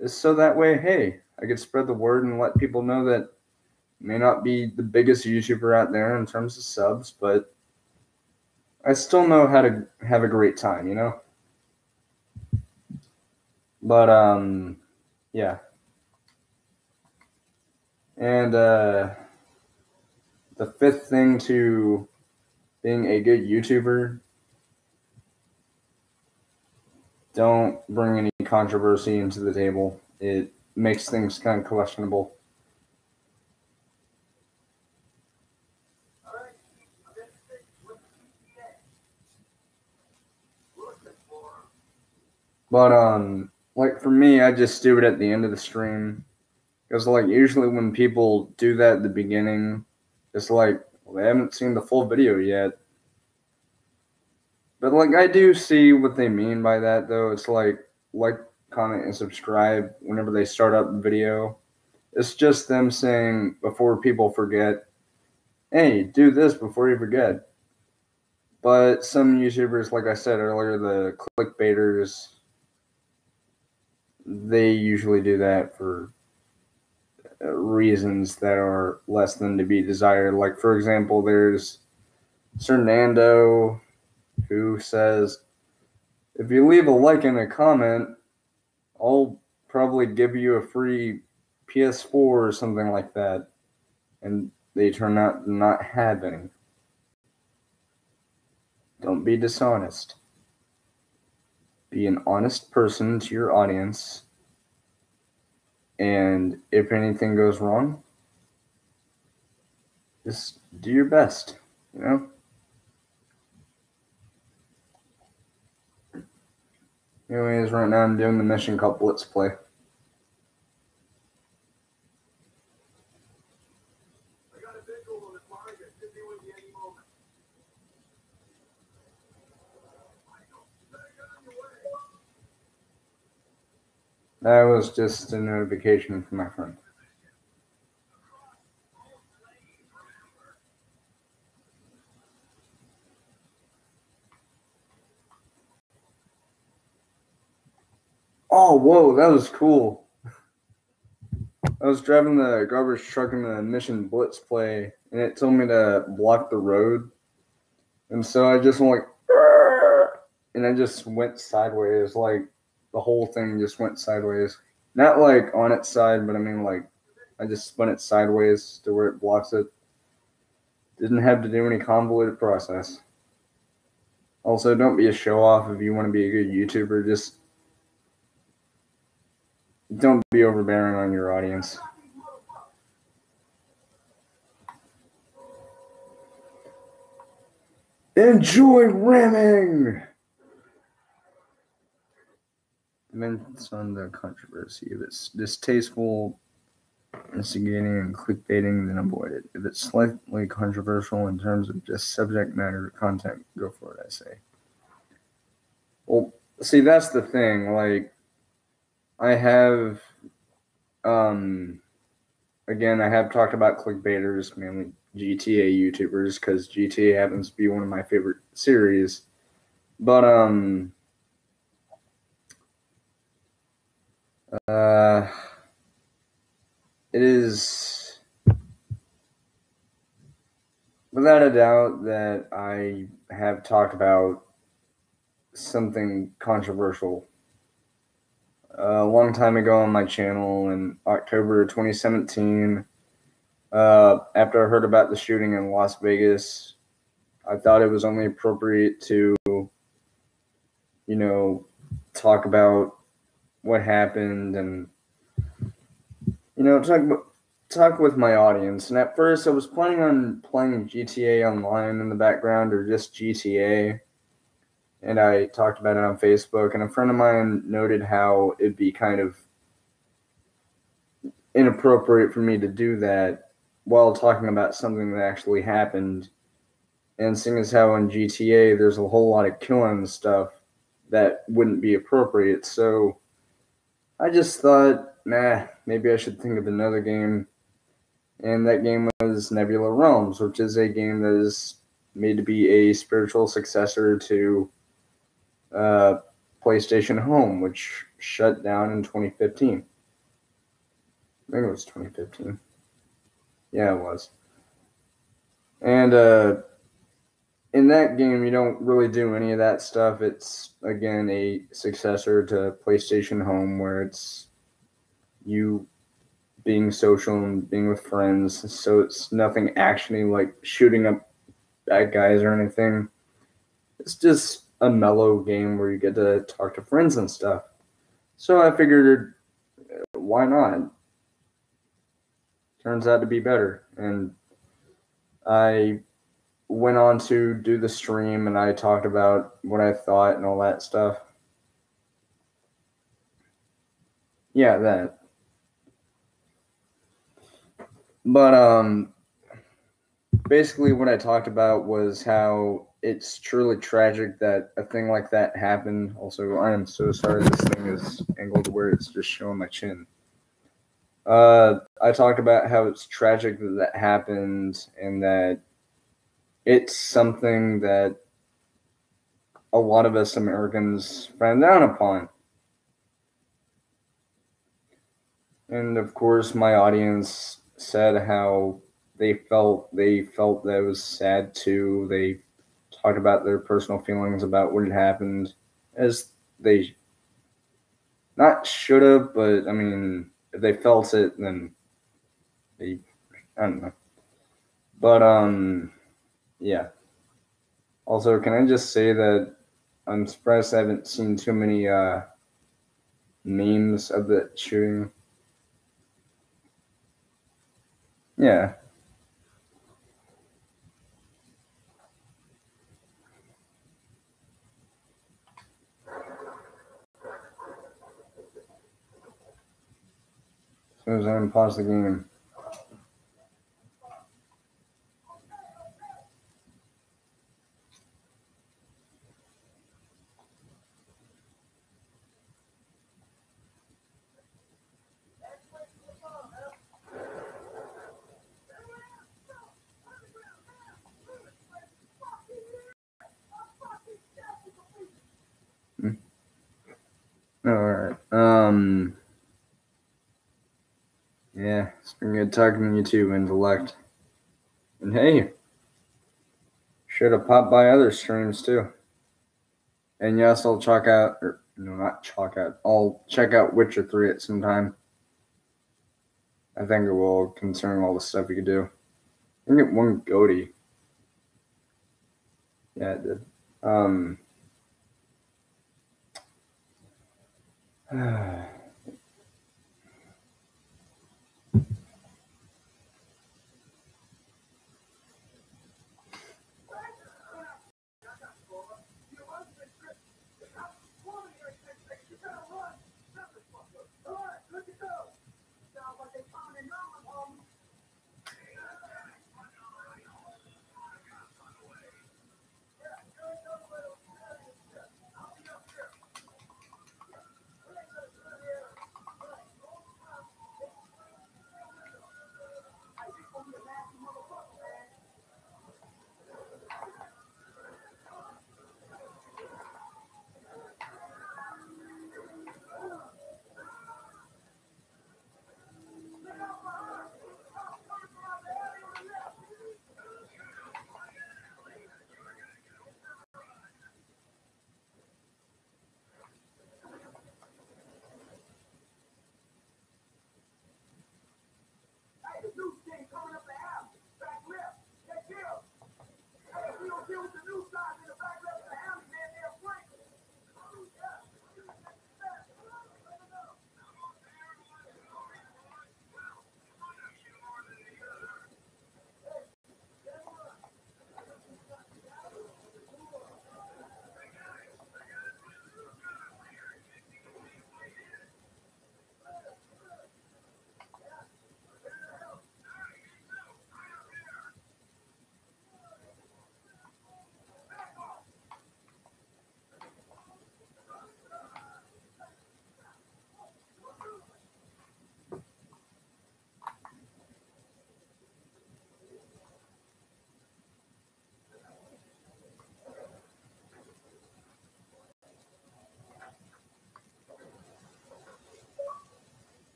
A: is so that way, hey, I could spread the word and let people know that I may not be the biggest YouTuber out there in terms of subs, but I still know how to have a great time, But, yeah. And the fifth thing to being a good YouTuber, don't bring any controversy into the table. It makes things kind of questionable. But like for me, I just do it at the end of the stream. Because like usually when people do that at the beginning, it's like, well, they haven't seen the full video yet. But like I do see what they mean by that though. It's like, comment, and subscribe whenever they start up the video. It's just them saying before people forget, hey, do this before you forget. But some YouTubers, like I said earlier, the clickbaiters, they usually do that for reasons that are less than to be desired. Like, for example, there's Sir Nando who says, if you leave a like and a comment, I'll probably give you a free PS4 or something like that. And they turn out to not have any. Don't be dishonest. Be an honest person to your audience. And if anything goes wrong, just do your best, Anyways, right now I'm doing the mission called Blitz Play. That was just a notification from my friend. Oh, whoa, that was cool. I was driving the garbage truck in the mission Blitz Play, and it told me to block the road. And so I just went like, and I just went sideways. Like, the whole thing just went sideways. Not like on its side, but I mean like, I just spun it sideways to where it blocks it. Didn't have to do any convoluted process. Also, don't be a show-off if you want to be a good YouTuber. Just don't be overbearing on your audience. Enjoy ramming! Depends on the controversy. If it's distasteful, instigating, and clickbaiting, then avoid it. If it's slightly controversial in terms of just subject matter content, go for it, I say. Well, see, that's the thing. Like, I have, again, I have talked about clickbaiters, mainly GTA YouTubers, because GTA happens to be one of my favorite series. But, it is without a doubt that I have talked about something controversial a long time ago on my channel in October 2017. After I heard about the shooting in Las Vegas, I thought it was only appropriate to, talk about what happened and, talk with my audience. And at first, I was planning on playing GTA Online in the background or just GTA. And I talked about it on Facebook. And a friend of mine noted how it'd be kind of inappropriate for me to do that while talking about something that actually happened. And seeing as how in GTA there's a whole lot of killing and stuff that wouldn't be appropriate. So I just thought, maybe I should think of another game. And that game was Nebula Realms, which is a game that is made to be a spiritual successor to PlayStation Home, which shut down in 2015. I think it was 2015. Yeah, it was. And in that game, you don't really do any of that stuff. It's, again, a successor to PlayStation Home, where it's you being social and being with friends. So it's nothing actiony like shooting up bad guys or anything. It's just a mellow game where you get to talk to friends and stuff. So I figured, why not? Turns out to be better. And I went on to do the stream and I talked about what I thought and all that stuff. Yeah, that. But basically what I talked about was how it's truly tragic that a thing like that happened. Also, I am so sorry this thing is angled where it's just showing my chin. I talked about how it's tragic that happened and that it's something that a lot of us Americans frown down upon. And of course, my audience said how they felt that it was sad too. They talked about their personal feelings about what had happened, as they not should have, but I mean, if they felt it, then I don't know. But yeah. Also, can I just say that I'm surprised I haven't seen too many memes of the shooting. Yeah. As soon as I unpause the game. Alright. Yeah, it's been good talking to you too, Intellect. And hey, should have popped by other streams too. And yes, I'll check out, or no, not check out. I'll check out Witcher 3 at some time. I think it will, concerning all the stuff you could do. I can get one goatee. Yeah, it did.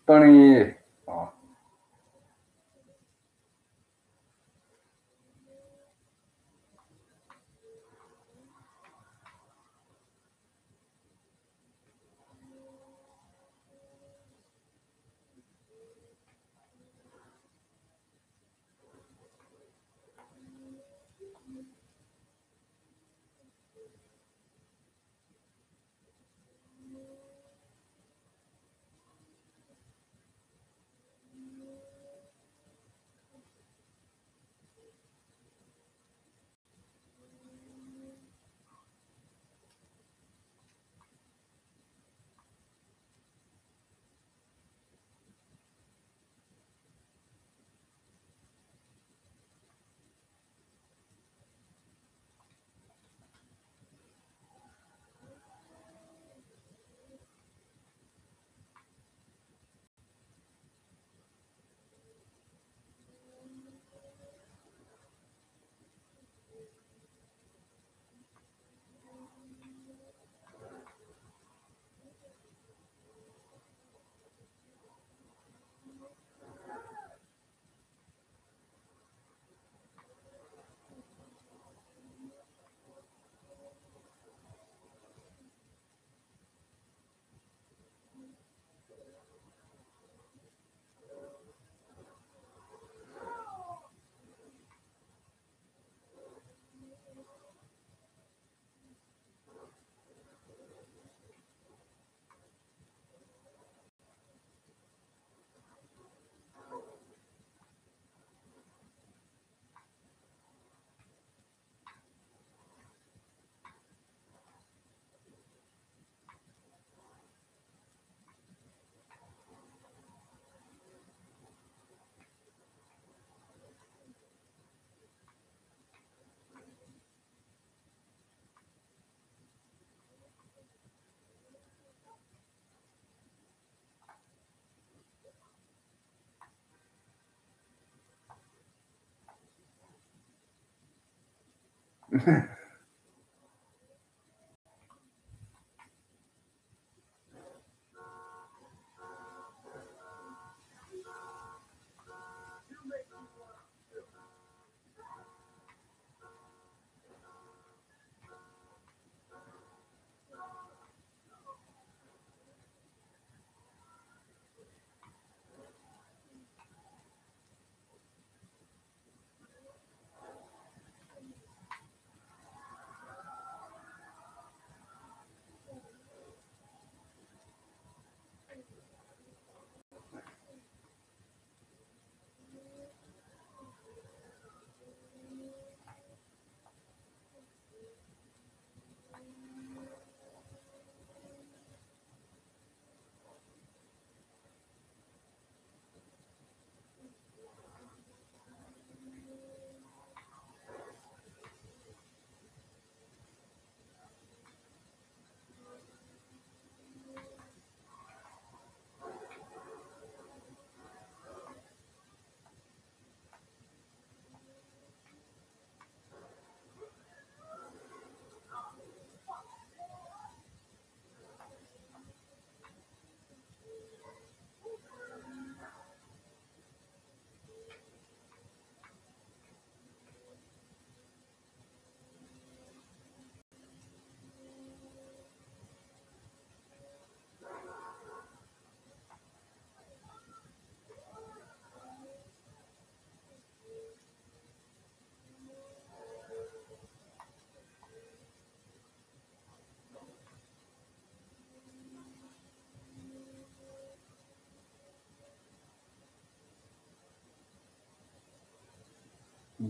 A: Bunny. Oh.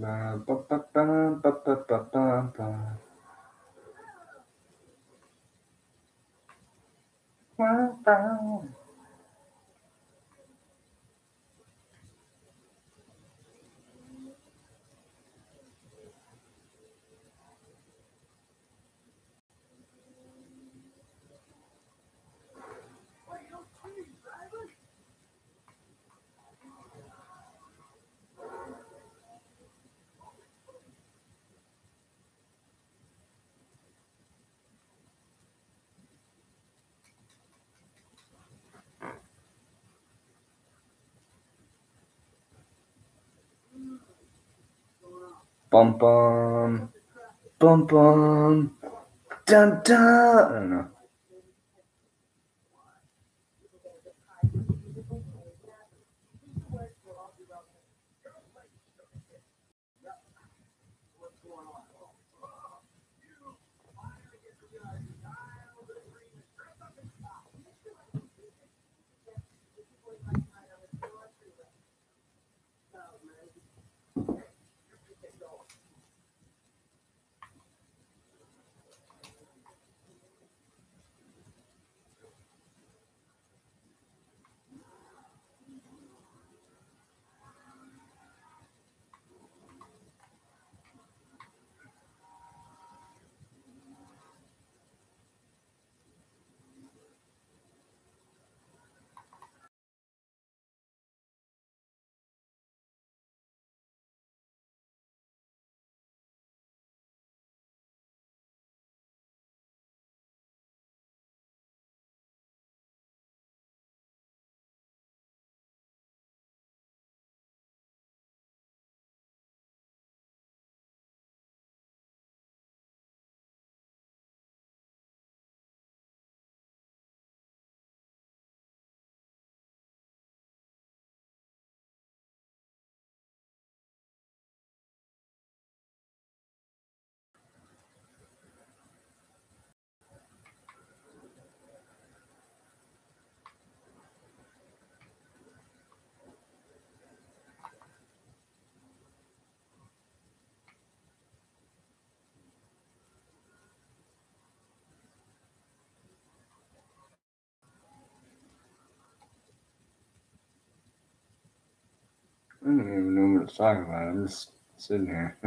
A: Ba, ba, ba, ba, ba, ba, ba, ba, ba. Ba, ba. Bum bum, bum bum, dun dun. I don't know. I don't even know what to talk about. I'm just sitting here.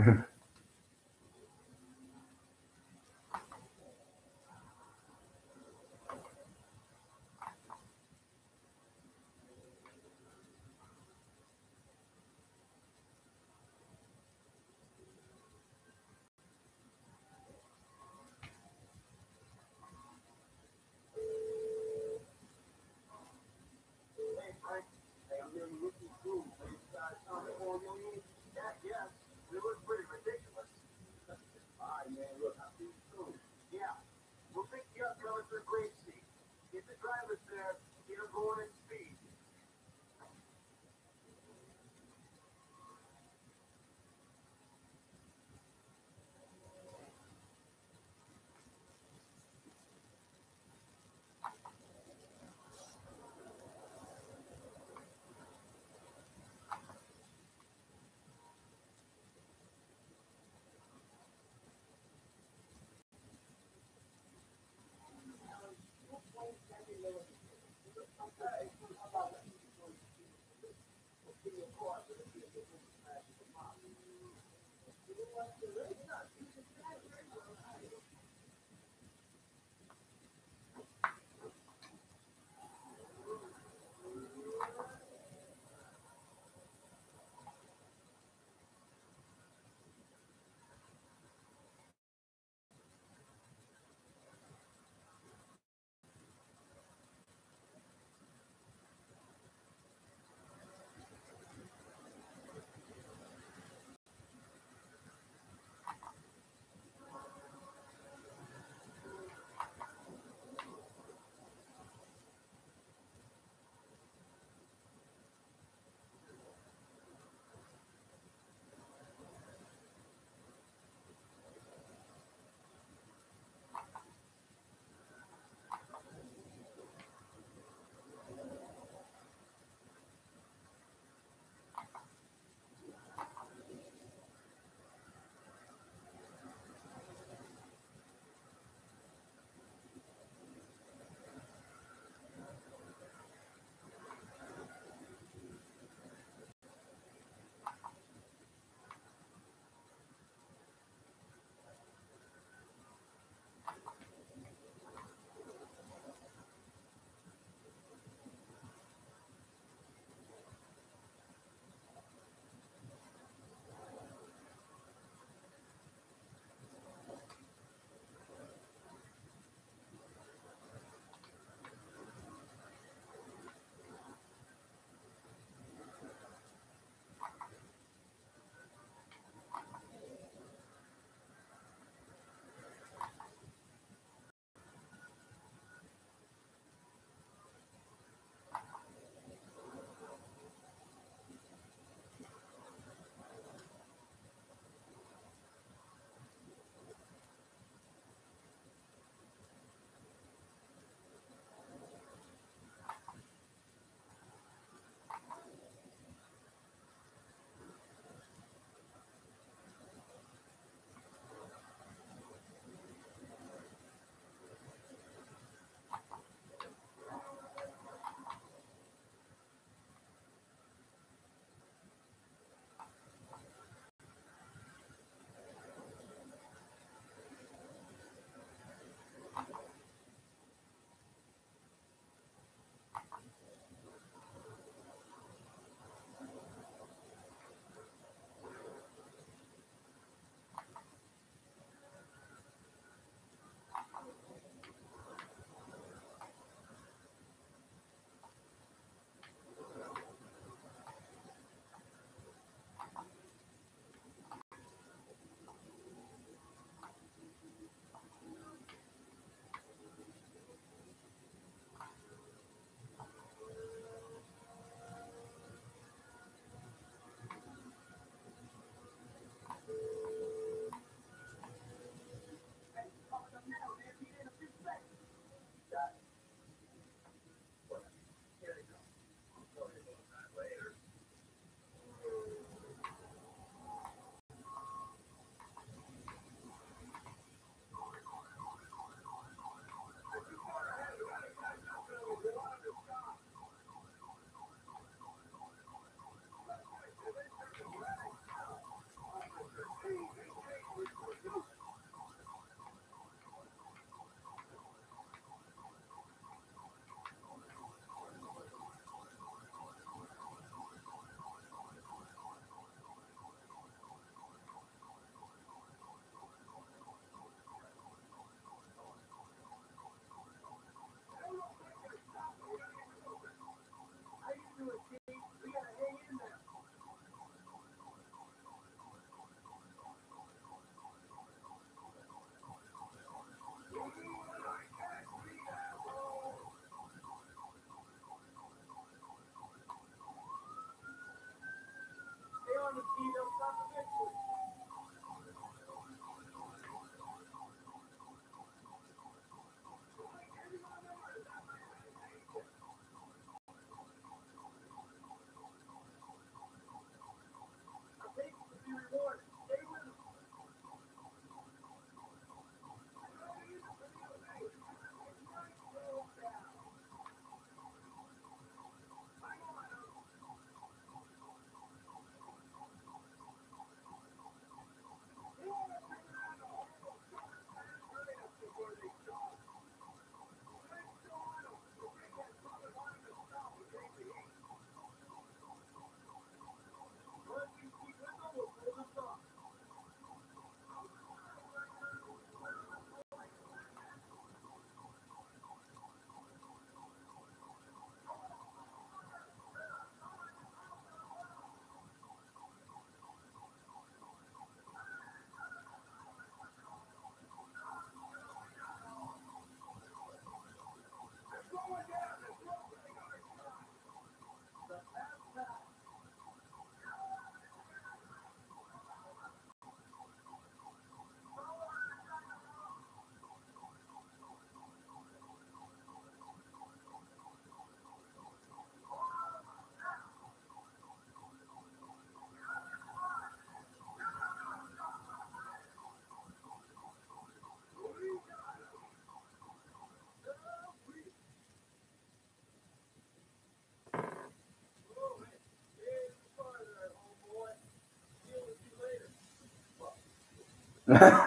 A: How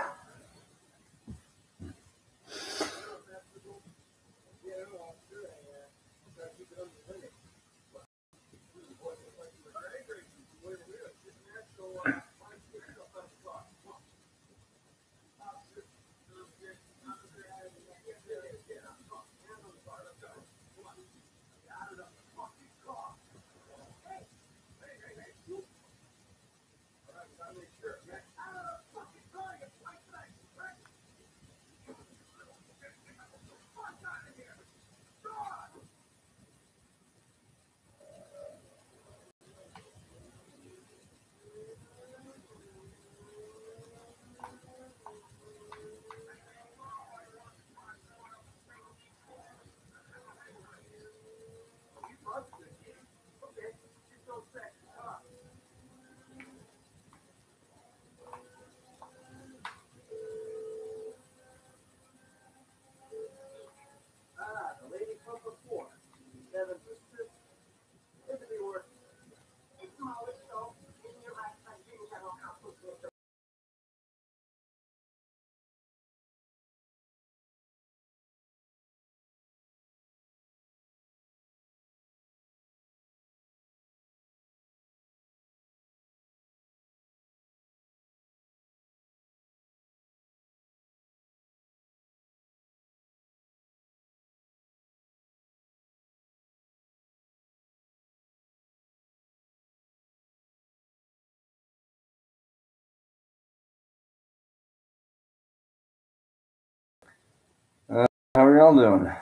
A: are y'all doing?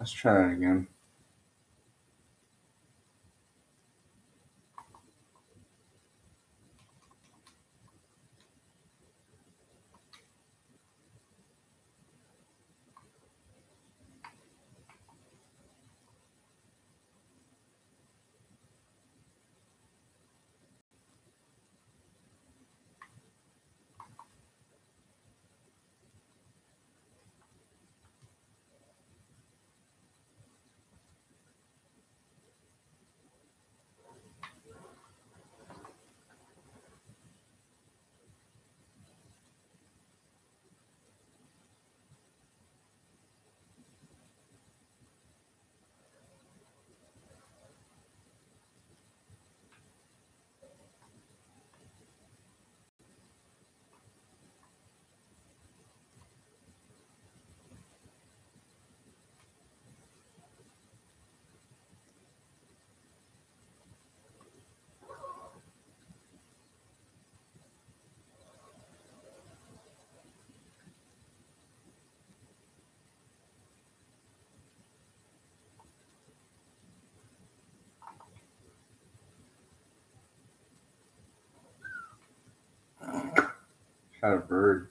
A: Let's try that again. Shot a bird.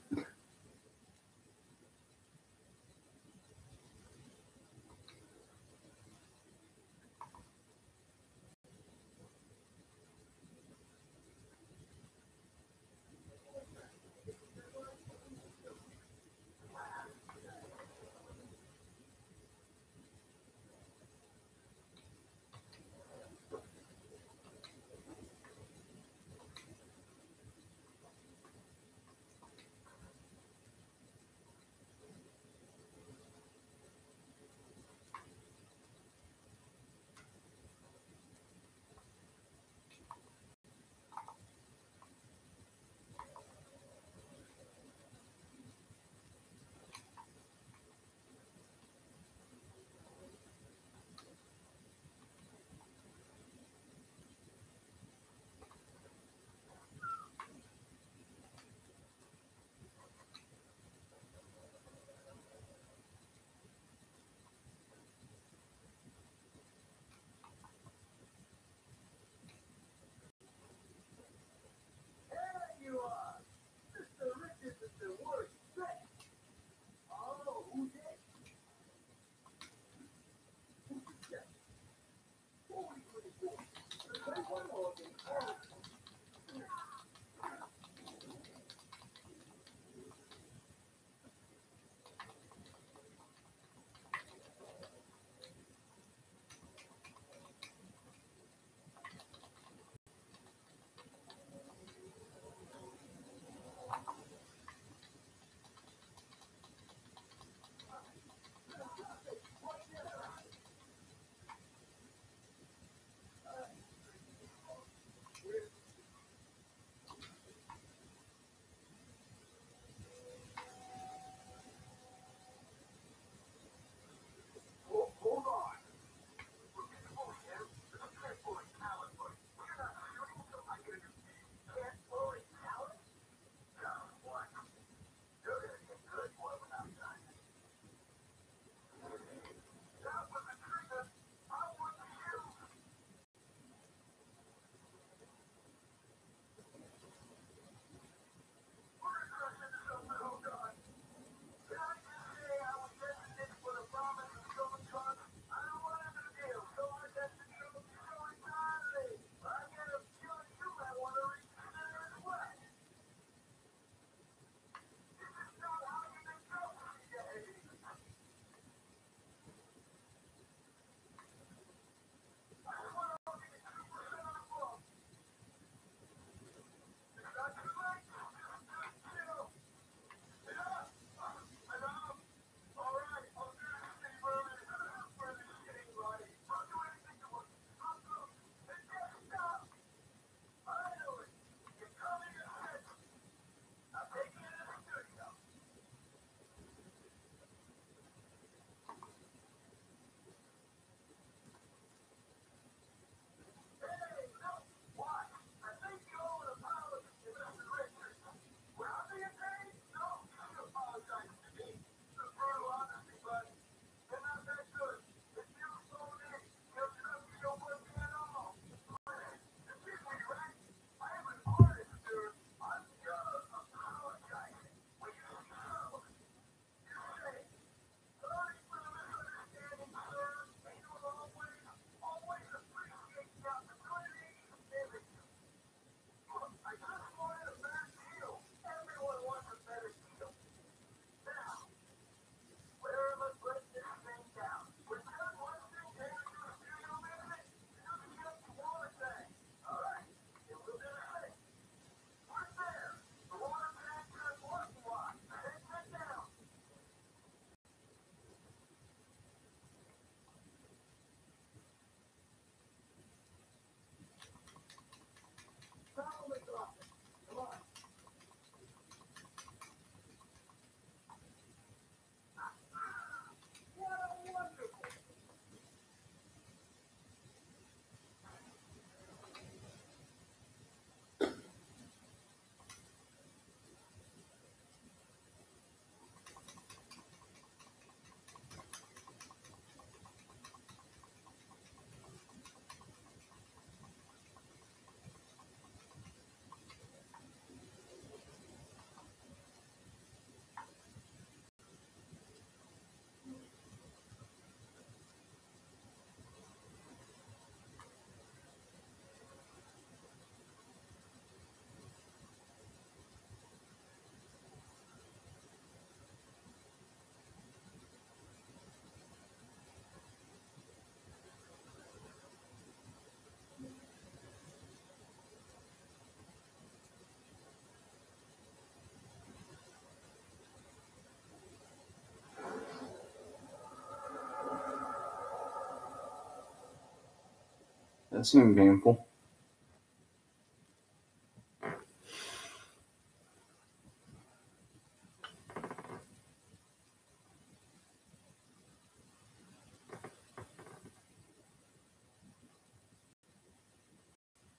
A: That seemed painful.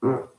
A: Oops.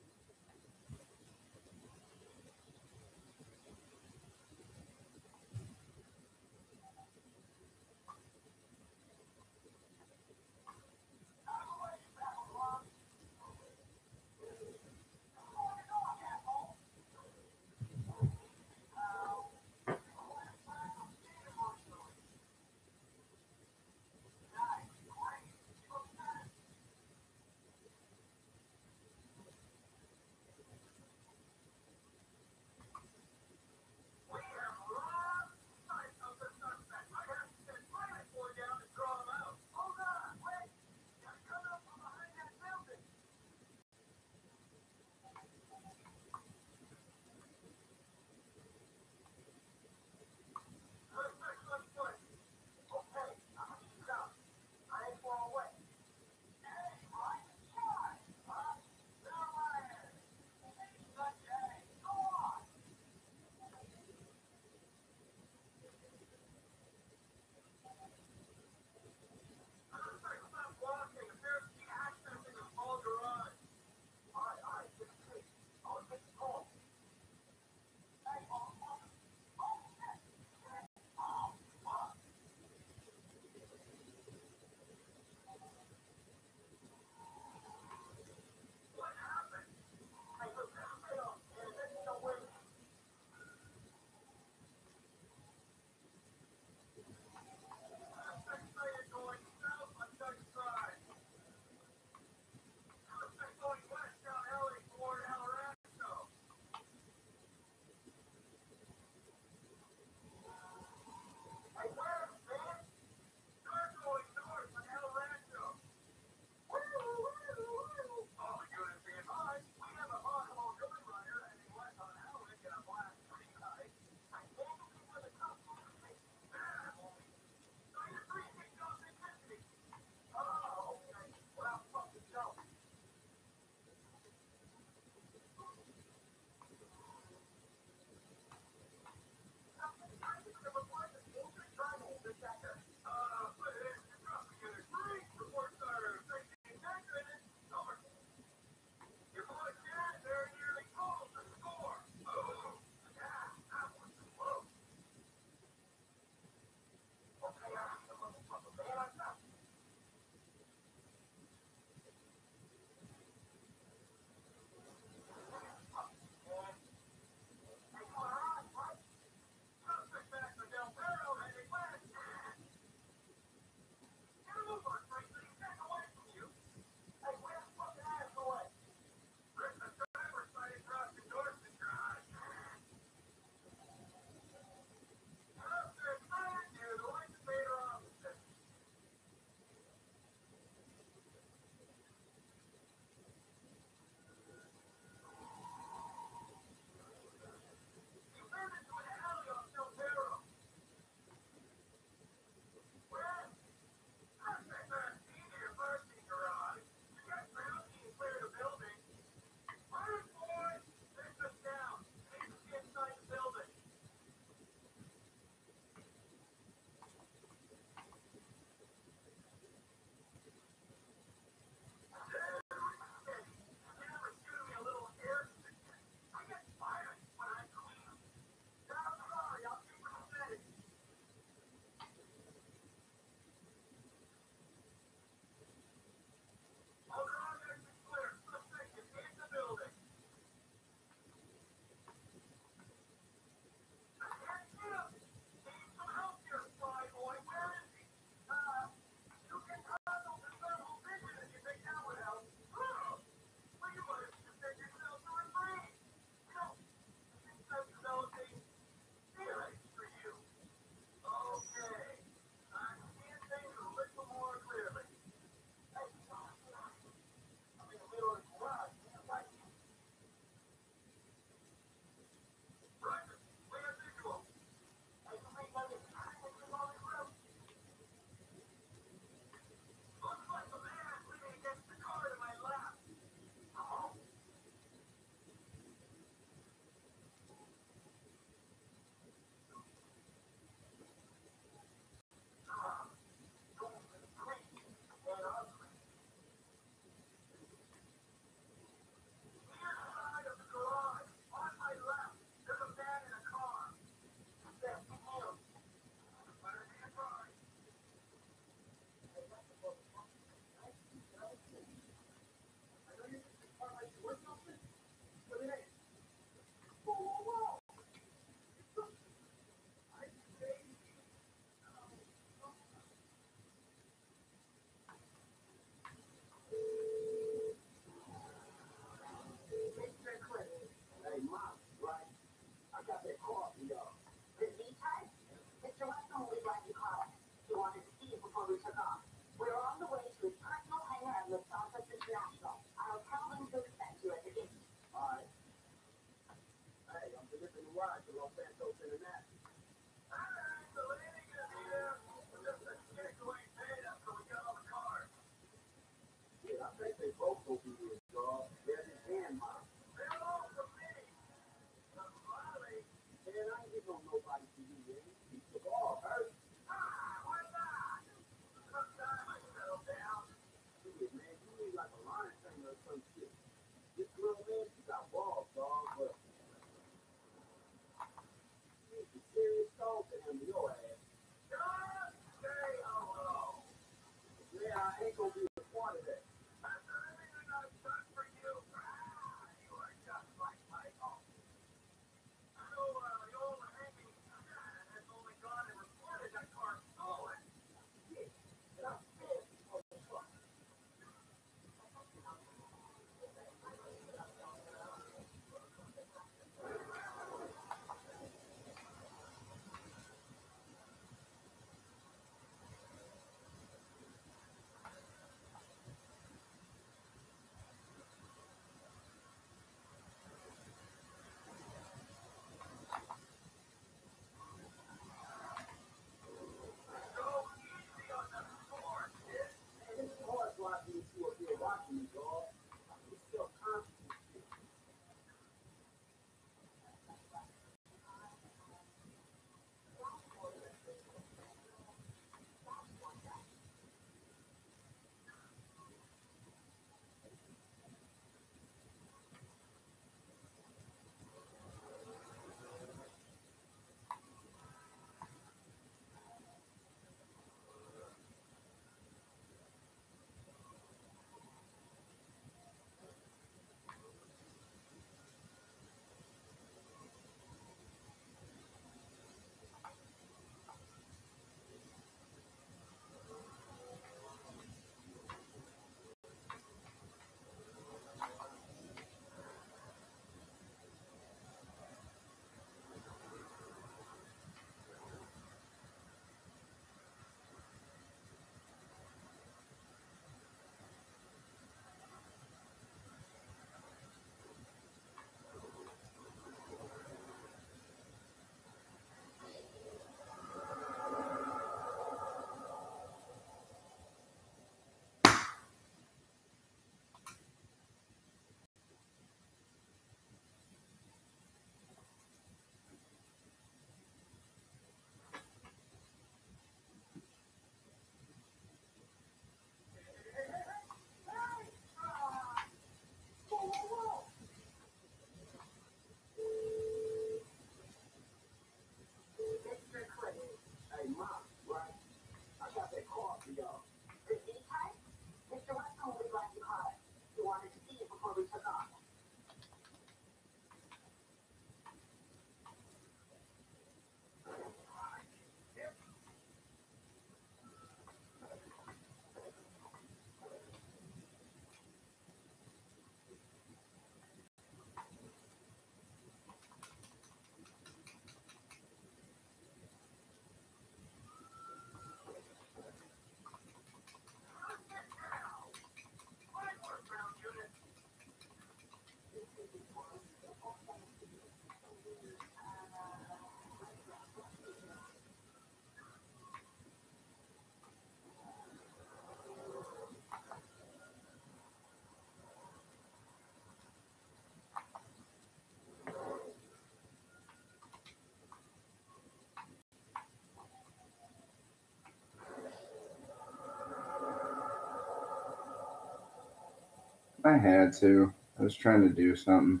A: I had to. I was trying to do something.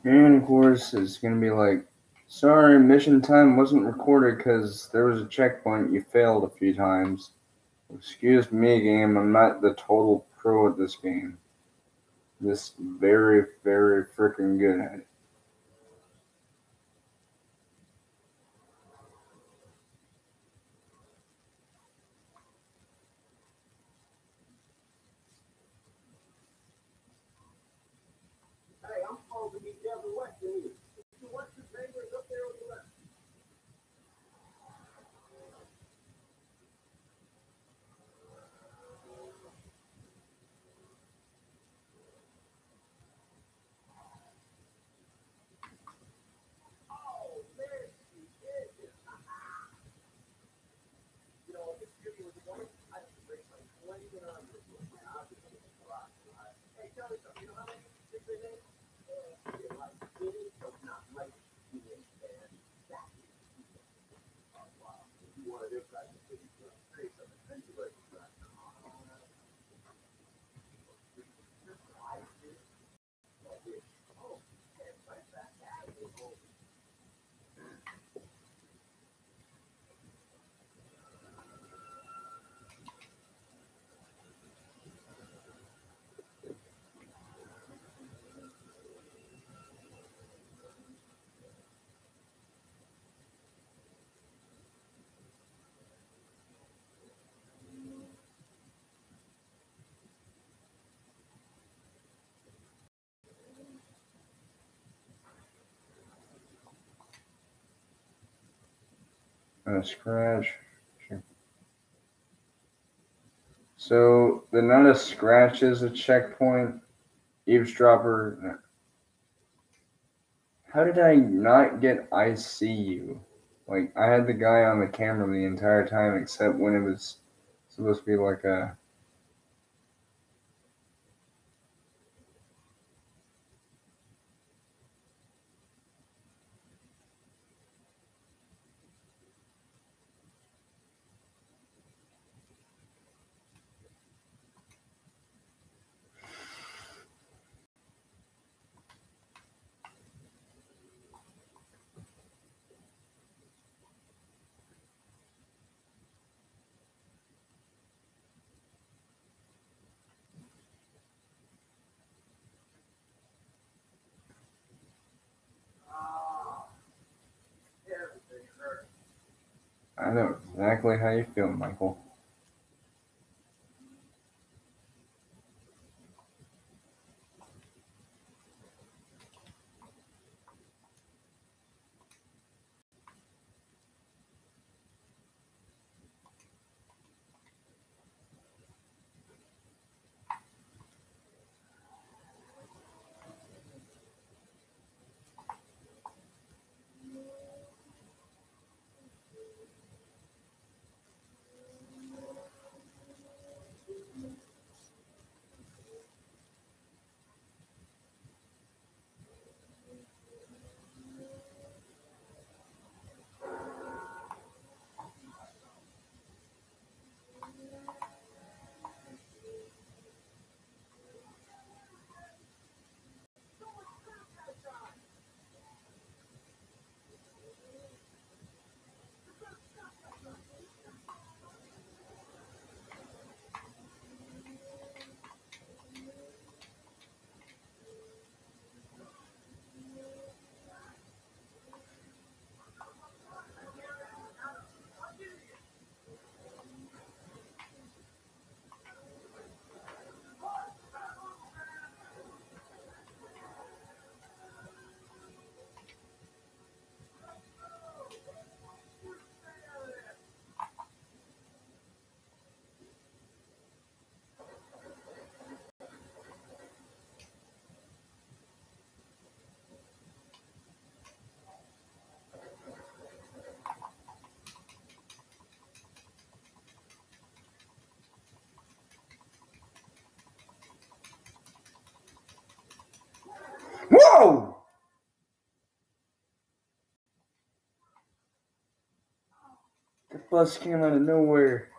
A: And of course, it's going to be like, sorry, mission time wasn't recorded because there was a checkpoint. You failed a few times. Excuse me, game. I'm not the total pro at this game. Just very, very freaking good at it. A scratch. Sure. So the not a scratch is a checkpoint. Eavesdropper. How did I not get I see you? Like, I had the guy on the camera the entire time except when it was supposed to be like a. I know exactly how you feel, Michael. Whoa! The bus came out of nowhere.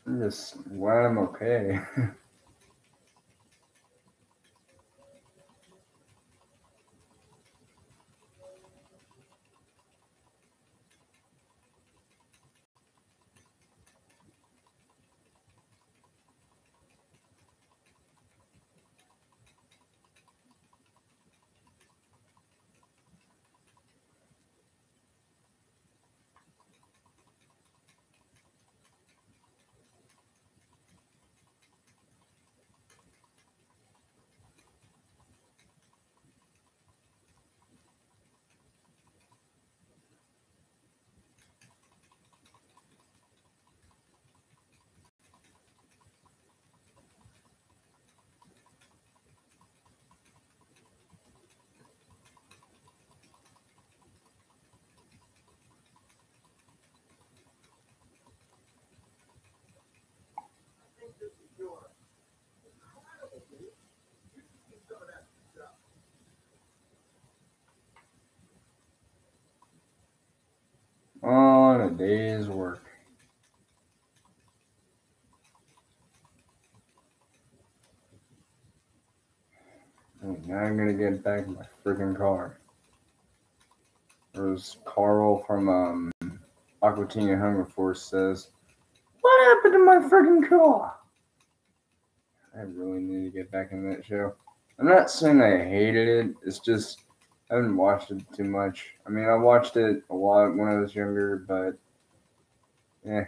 A: I'm just glad I'm okay. On a day's work. Now I'm gonna get back in my freaking car. There's Carl from Aqua Teen and Hunger Force says, "What happened to my freaking car?" I really need to get back in that show. I'm not saying I hated it. It's just I haven't watched it too much. I mean, I watched it a lot when I was younger, but yeah.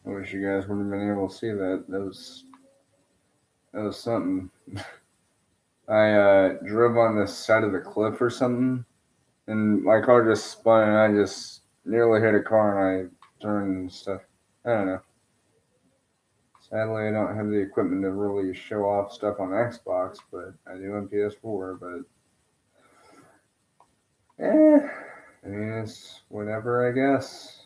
A: I wish you guys would have been able to see that. That was something. I drove on the side of the cliff or something, and my car just spun, and I just nearly hit a car, and I turned and stuff. I don't know. Sadly, I don't have the equipment to really show off stuff on Xbox, but I do on PS4. But I mean, it's whatever, I guess.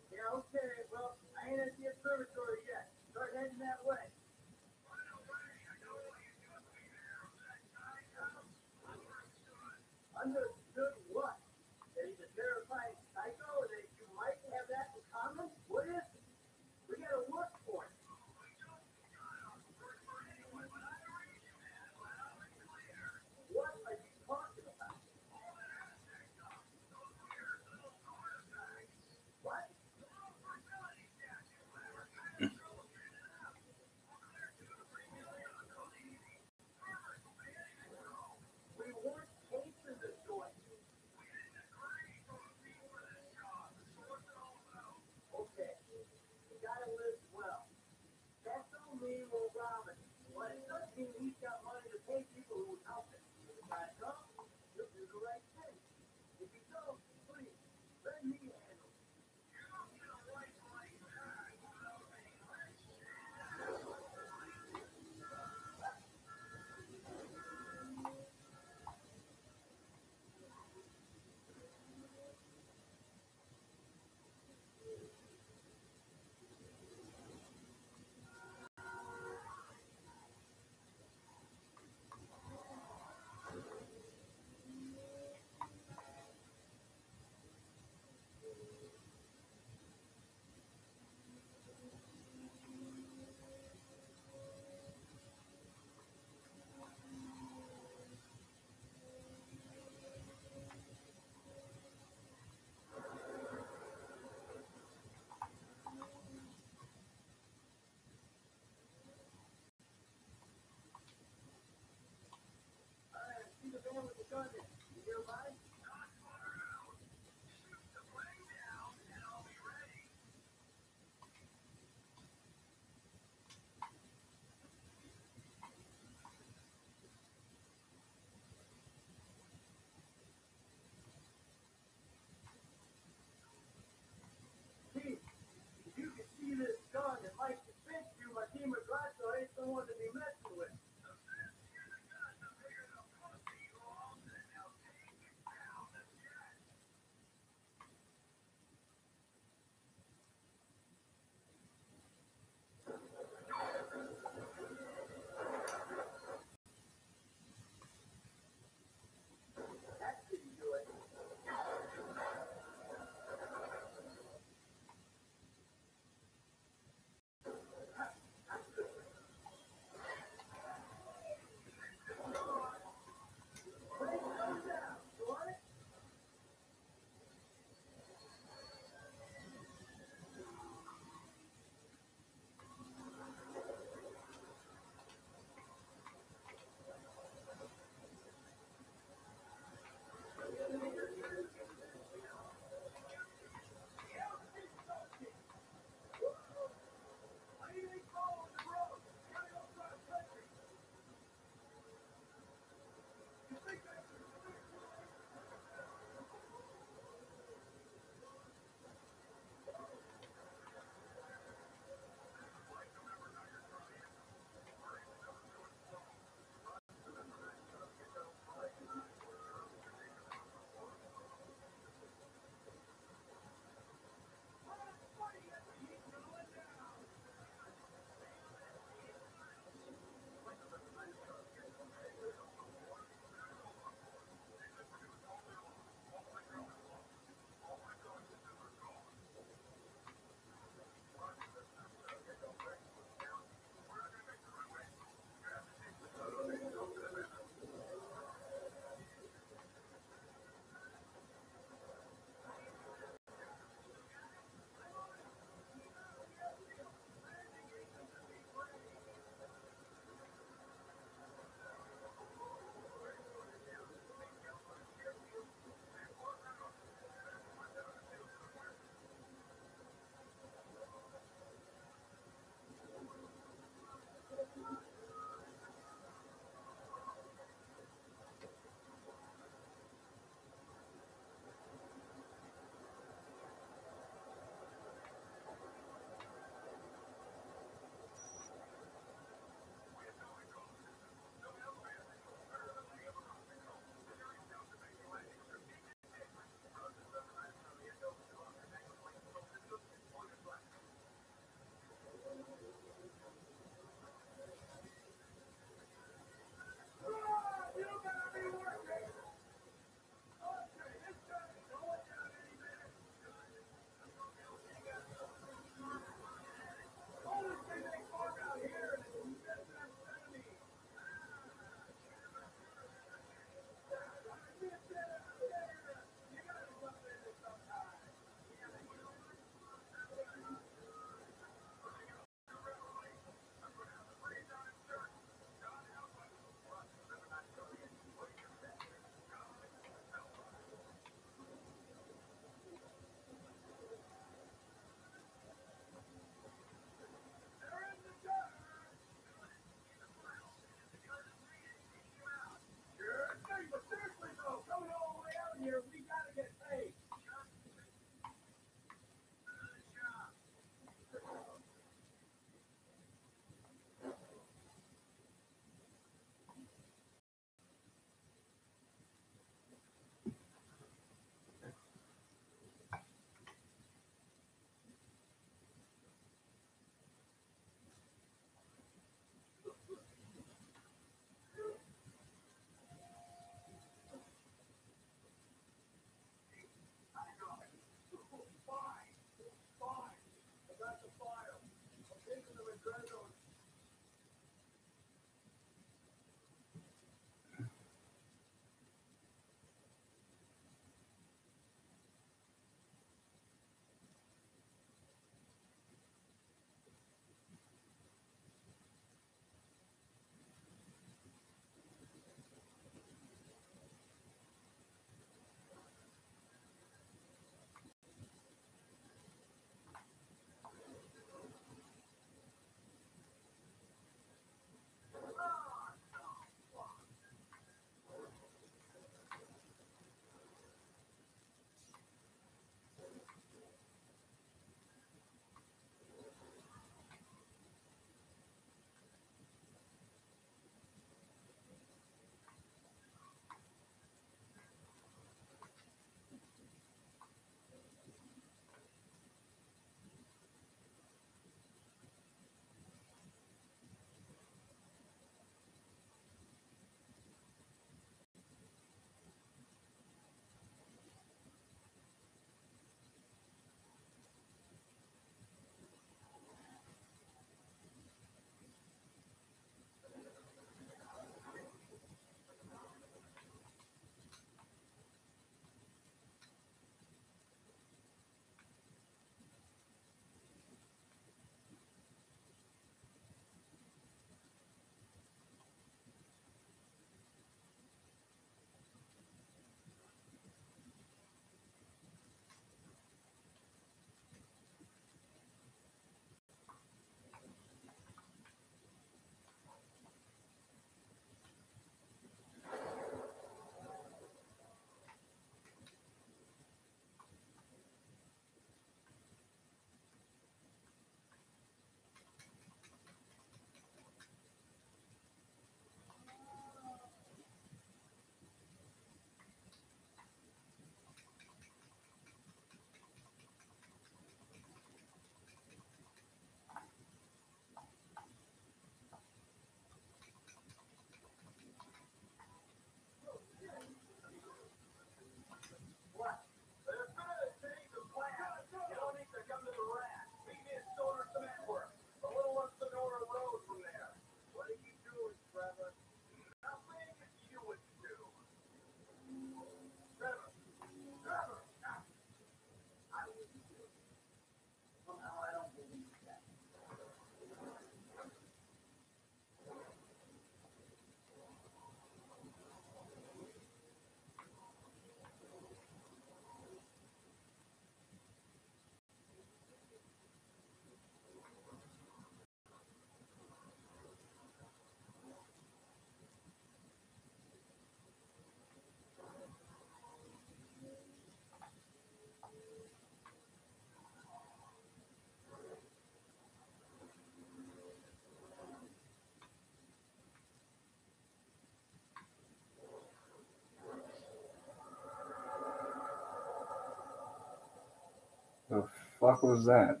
A: The fuck was that?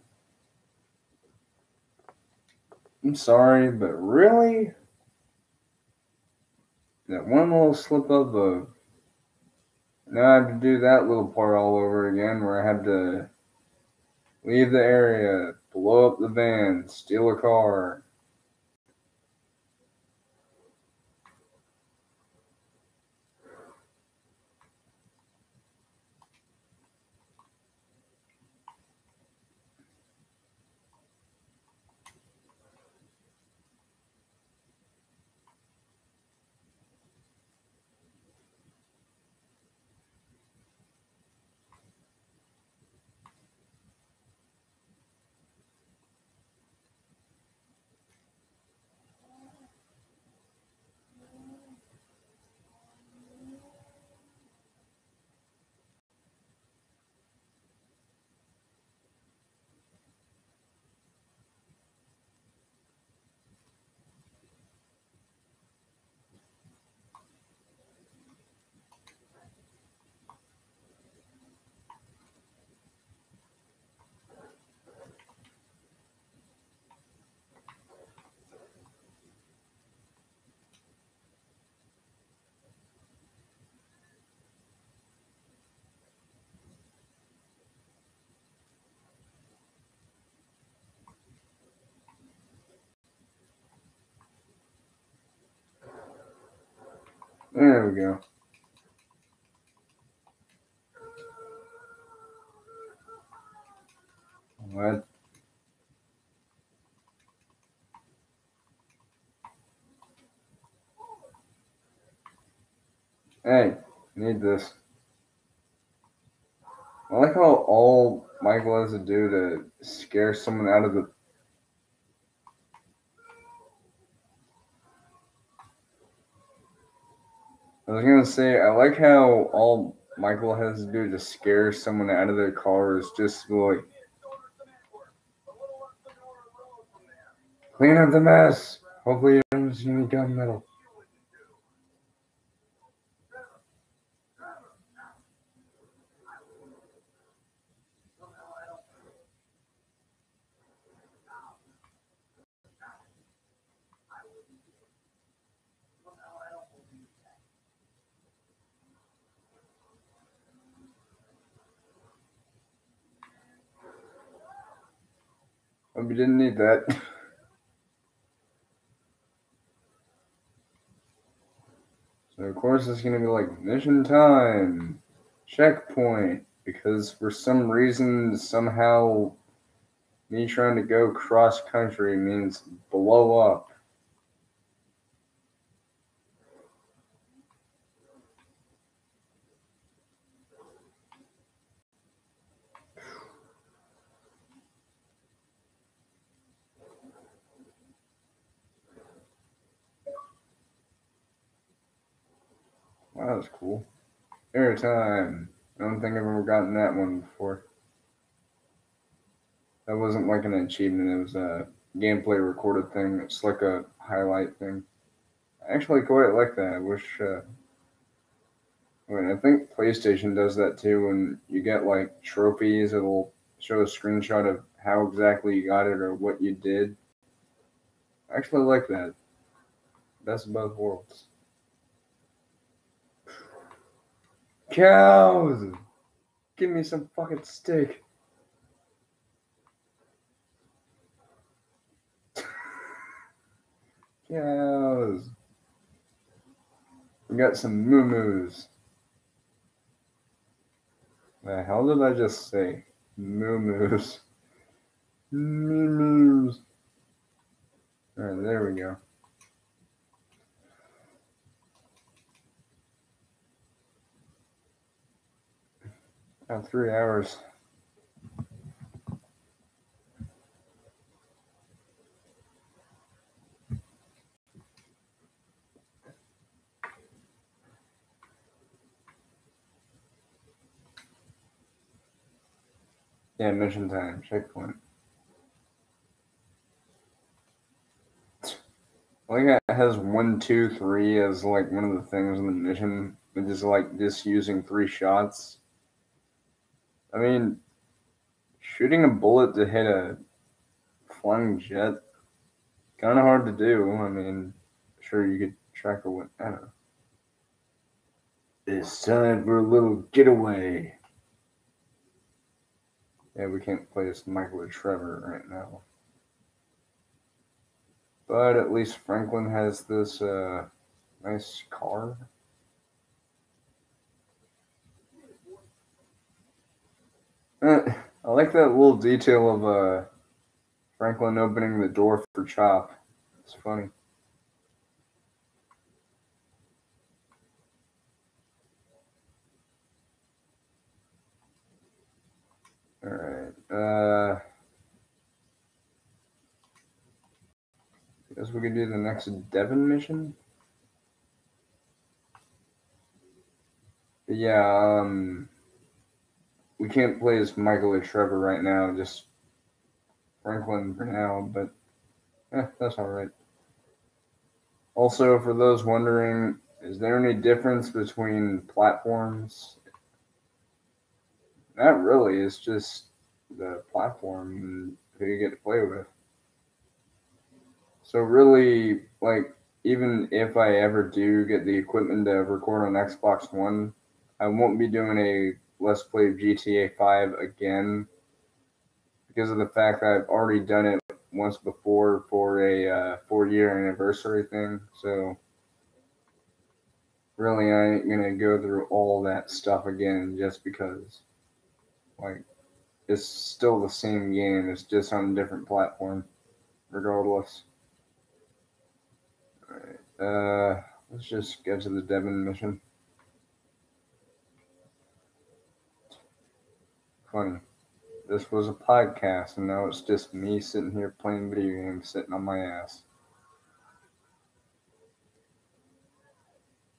A: I'm sorry, but really? That one little slip up of now I have to do that little part all over again where I have to leave the area, blow up the van, steal a car. There we go. What? Hey, need this. I like how all Michael has to do to scare someone out of the. I was gonna say, I like how all Michael has to do to scare someone out of their car is just like, clean up the mess. Hopefully you don't see any gunmetal. Hope you didn't need that. So of course it's gonna be like mission time, checkpoint, because for some reason somehow me trying to go cross country means blow up. Wow, that was cool. Airtime. I don't think I've ever gotten that one before. That wasn't like an achievement, it was a gameplay recorded thing. It's like a highlight thing. I actually quite like that. I wish, I think PlayStation does that too. When you get like trophies, it'll show a screenshot of how exactly you got it or what you did. I actually like that. Best of both worlds. Cows! Give me some fucking steak. Cows. We got some moo-moos. The hell did I just say? Moo-moos. Moo-moos. Alright, there we go. About 3 hours. Yeah, mission time, checkpoint. I think it has 1, 2, 3 as like one of the things in the mission, which is like just using 3 shots. I mean, shooting a bullet to hit a flying jet, kind of hard to do. I mean, sure you could track a win. I don't know. It's time for a little getaway. Yeah, we can't play as Michael or Trevor right now. But at least Franklin has this nice car. I like that little detail of Franklin opening the door for Chop. It's funny. Alright. Guess we can do the next Devon mission. But yeah, we can't play as Michael or Trevor right now, just Franklin for now, but that's alright. Also, for those wondering, is there any difference between platforms? Not really, it's just the platform and who you get to play with. So really, like, even if I ever do get the equipment to record on Xbox One, I won't be doing a Let's Play of GTA 5 again because of the fact that I've already done it once before for a 4-year anniversary thing. So really, I ain't gonna go through all that stuff again just because, like, it's still the same game. It's just on a different platform, regardless. Alright, let's just get to the Devon mission. Funny. This was a podcast, and now it's just me sitting here playing video games, sitting on my ass.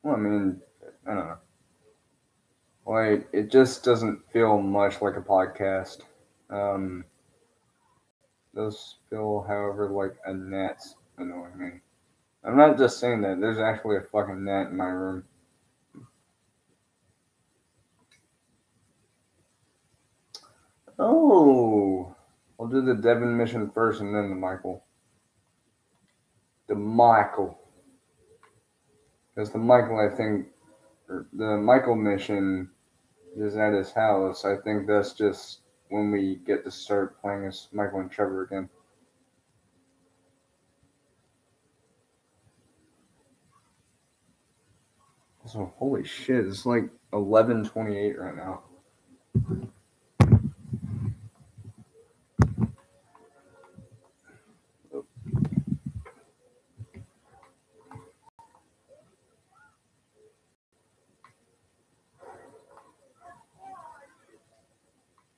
A: Well, I mean, I don't know. Like, it just doesn't feel much like a podcast. It does feel, however, like a gnat's annoying me. I'm not just saying that. There's actually a fucking gnat in my room. Oh, I'll do the Devon mission first, and then the Michael. The Michael. Because the Michael, I think, the Michael mission is at his house. I think that's just when we get to start playing as Michael and Trevor again. So holy shit, it's like 11:28 right now.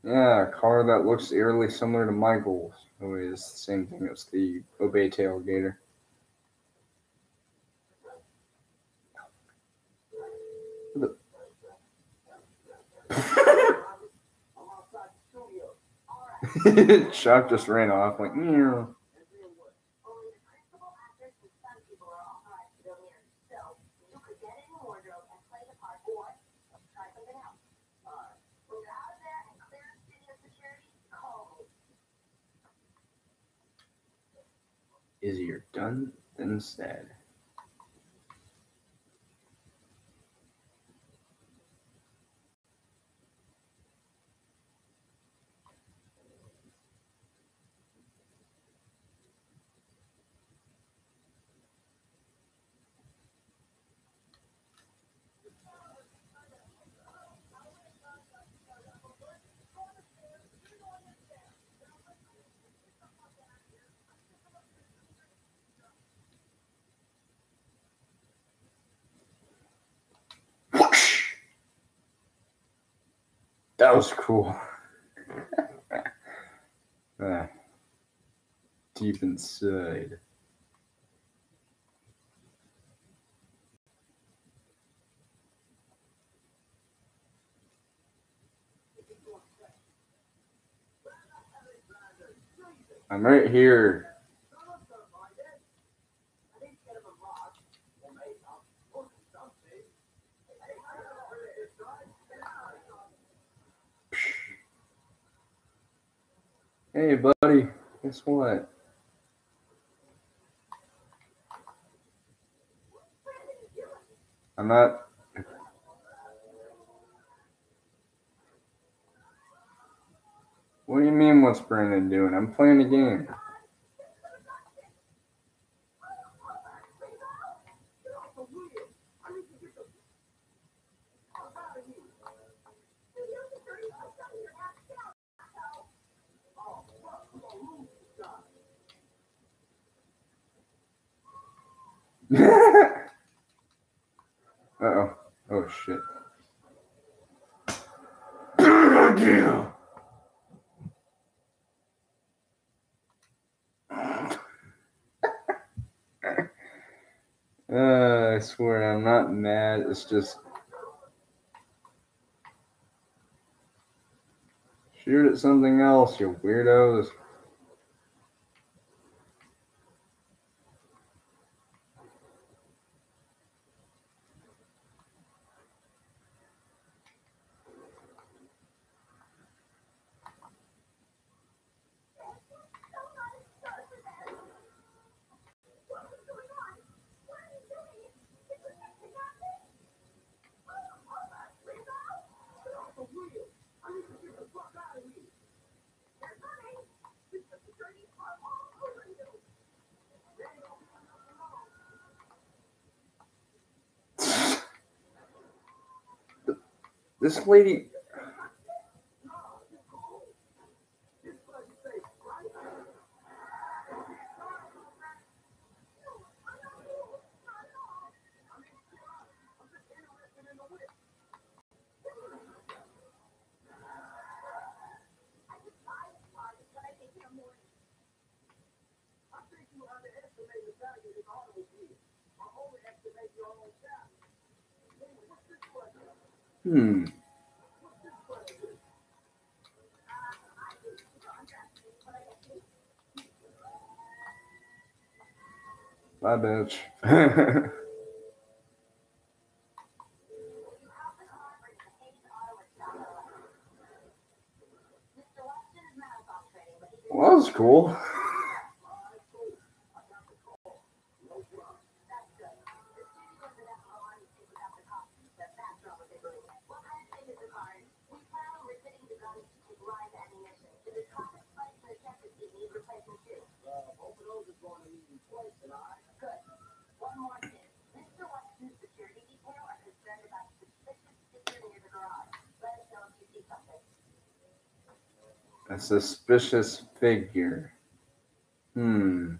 A: Yeah, a car that looks eerily similar to Michael's. Oh, it's the same thing as the Obey Tailgater. Chuck just ran off like, meow. Easier done than said. That was cool. Deep inside. I'm right here. Hey, buddy. Guess what? I'm not. What do you mean, what's Brandon doing? I'm playing a game. Uh-oh. Oh, shit. I swear I'm not mad. It's just... Shoot at something else, you weirdos. This lady. Bye, bitch. Well, that was cool. A suspicious figure. Sure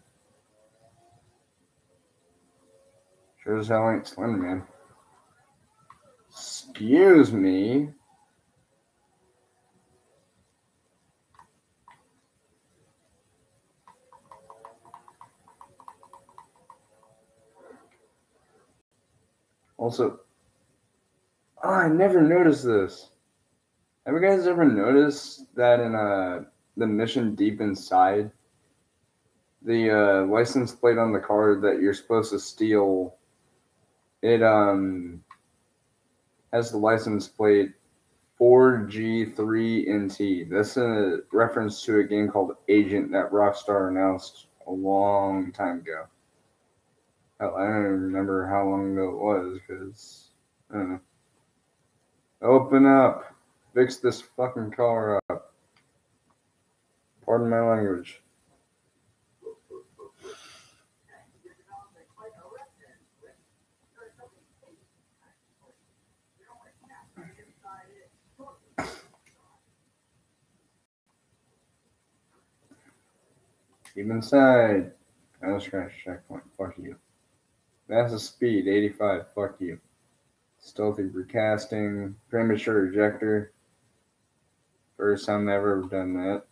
A: as hell ain't Slender Man. Excuse me. Also, I never noticed this. Have you guys ever noticed that in the mission Deep Inside, the license plate on the car that you're supposed to steal, it has the license plate 4G3NT. That's a reference to a game called Agent that Rockstar announced a long time ago. Hell, I don't even remember how long ago it was, because, I don't know. Open up. Fix this fucking car up. Pardon my language. Keep inside. I'll scratch checkpoint. Fuck you. NASA speed 85. Fuck you. Stealthy recasting. Premature ejector. First time I've ever done that.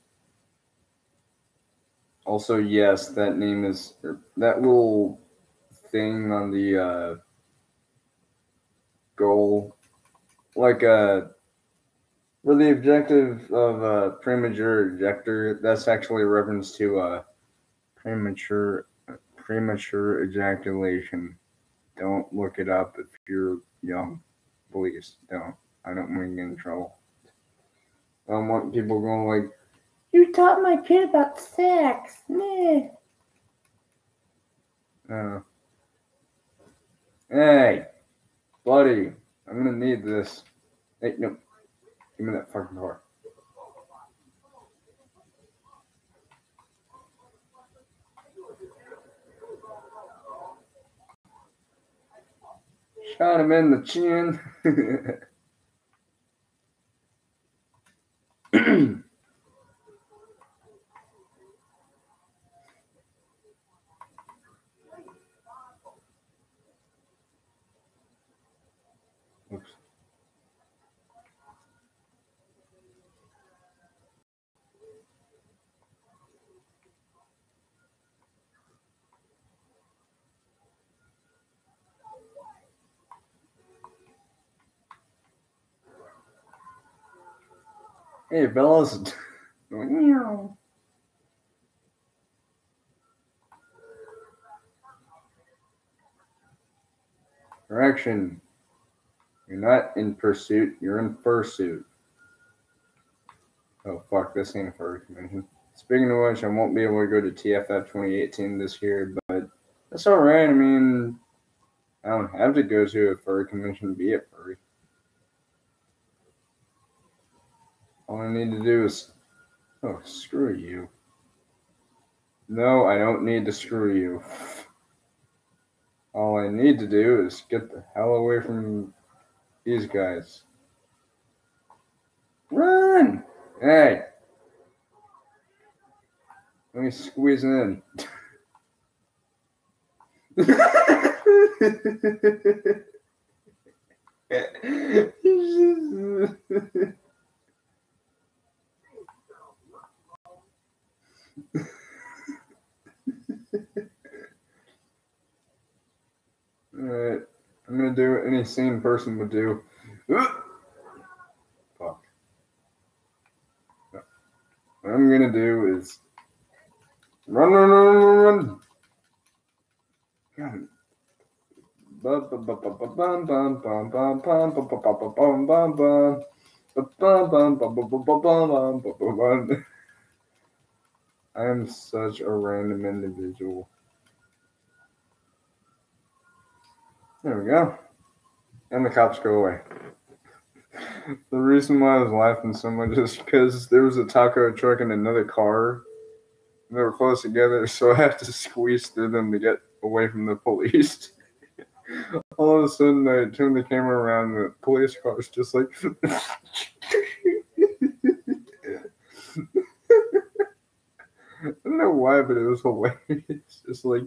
A: Also, yes, that name is that little thing on the goal, like for the objective of premature ejector. That's actually a reference to premature ejaculation. Don't look it up if you're young. Please don't. I don't want to get in trouble. I don't want people going like, "You taught my kid about sex." Meh. Hey, buddy, I'm gonna need this. Hey, no, give me that fucking car. Shot him in the chin. Oops. Hey, fellas. Correction. You're not in pursuit, you're in fursuit. Oh, fuck, this ain't a furry convention. Speaking of which, I won't be able to go to TFF 2018 this year, but that's alright. I mean, I don't have to go to a furry convention to be a furry. All I need to do is... Oh, screw you. No, I don't need to screw you. All I need to do is get the hell away from these guys. Run! Hey, let me squeeze in. Alright, I'm gonna do what any sane person would do. Fuck. What I'm gonna do is run, run, run, run, run. God. I am such a random individual. There we go. And the cops go away. The reason why I was laughing so much is because there was a taco truck and another car. And they were close together, so I had to squeeze through them to get away from the police. All of a sudden, I turned the camera around, and the police car was just like. I don't know why, but it was hilarious. Just like.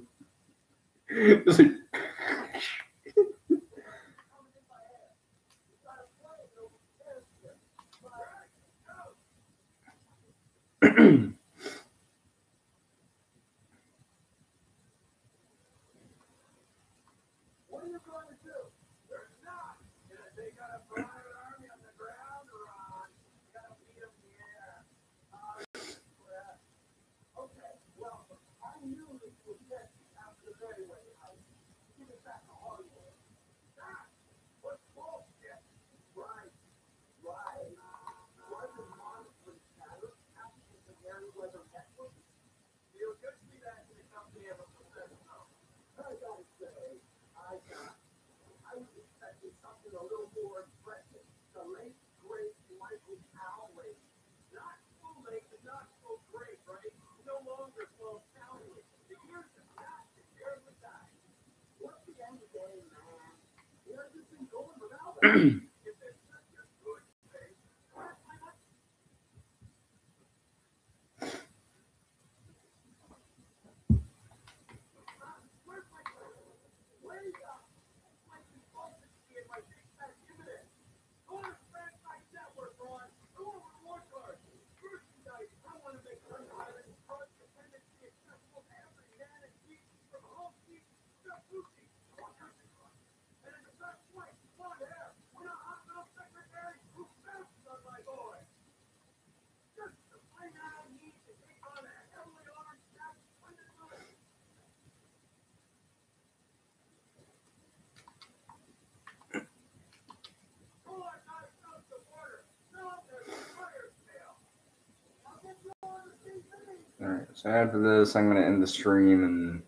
A: Alright, so after this, I'm going to end the stream, and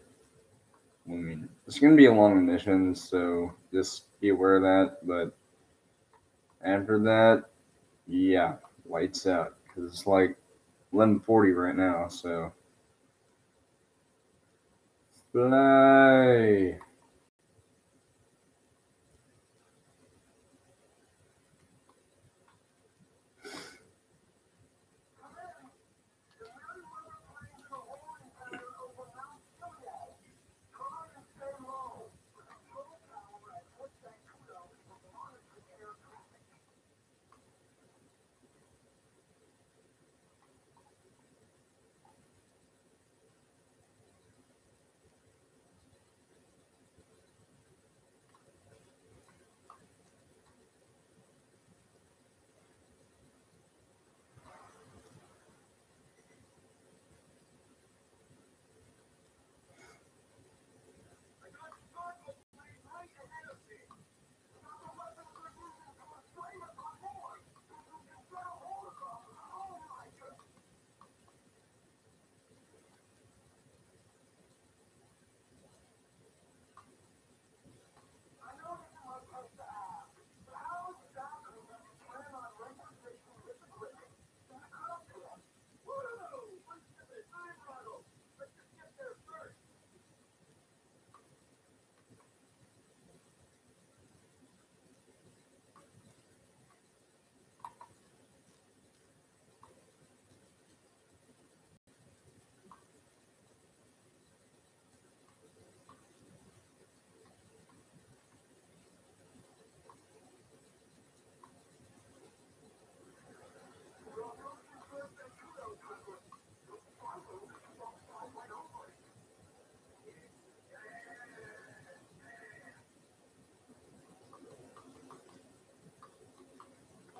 A: I mean, it's going to be a long mission, so just be aware of that, but after that, yeah, lights out, because it's like 11:40 right now, so fly.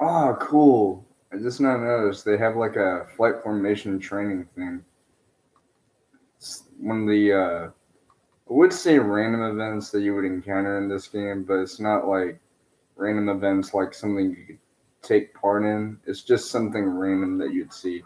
A: Oh, cool. I just now noticed they have like a flight formation training thing. It's one of the I would say random events that you would encounter in this game, but it's not like random events like something you could take part in. It's just something random that you'd see.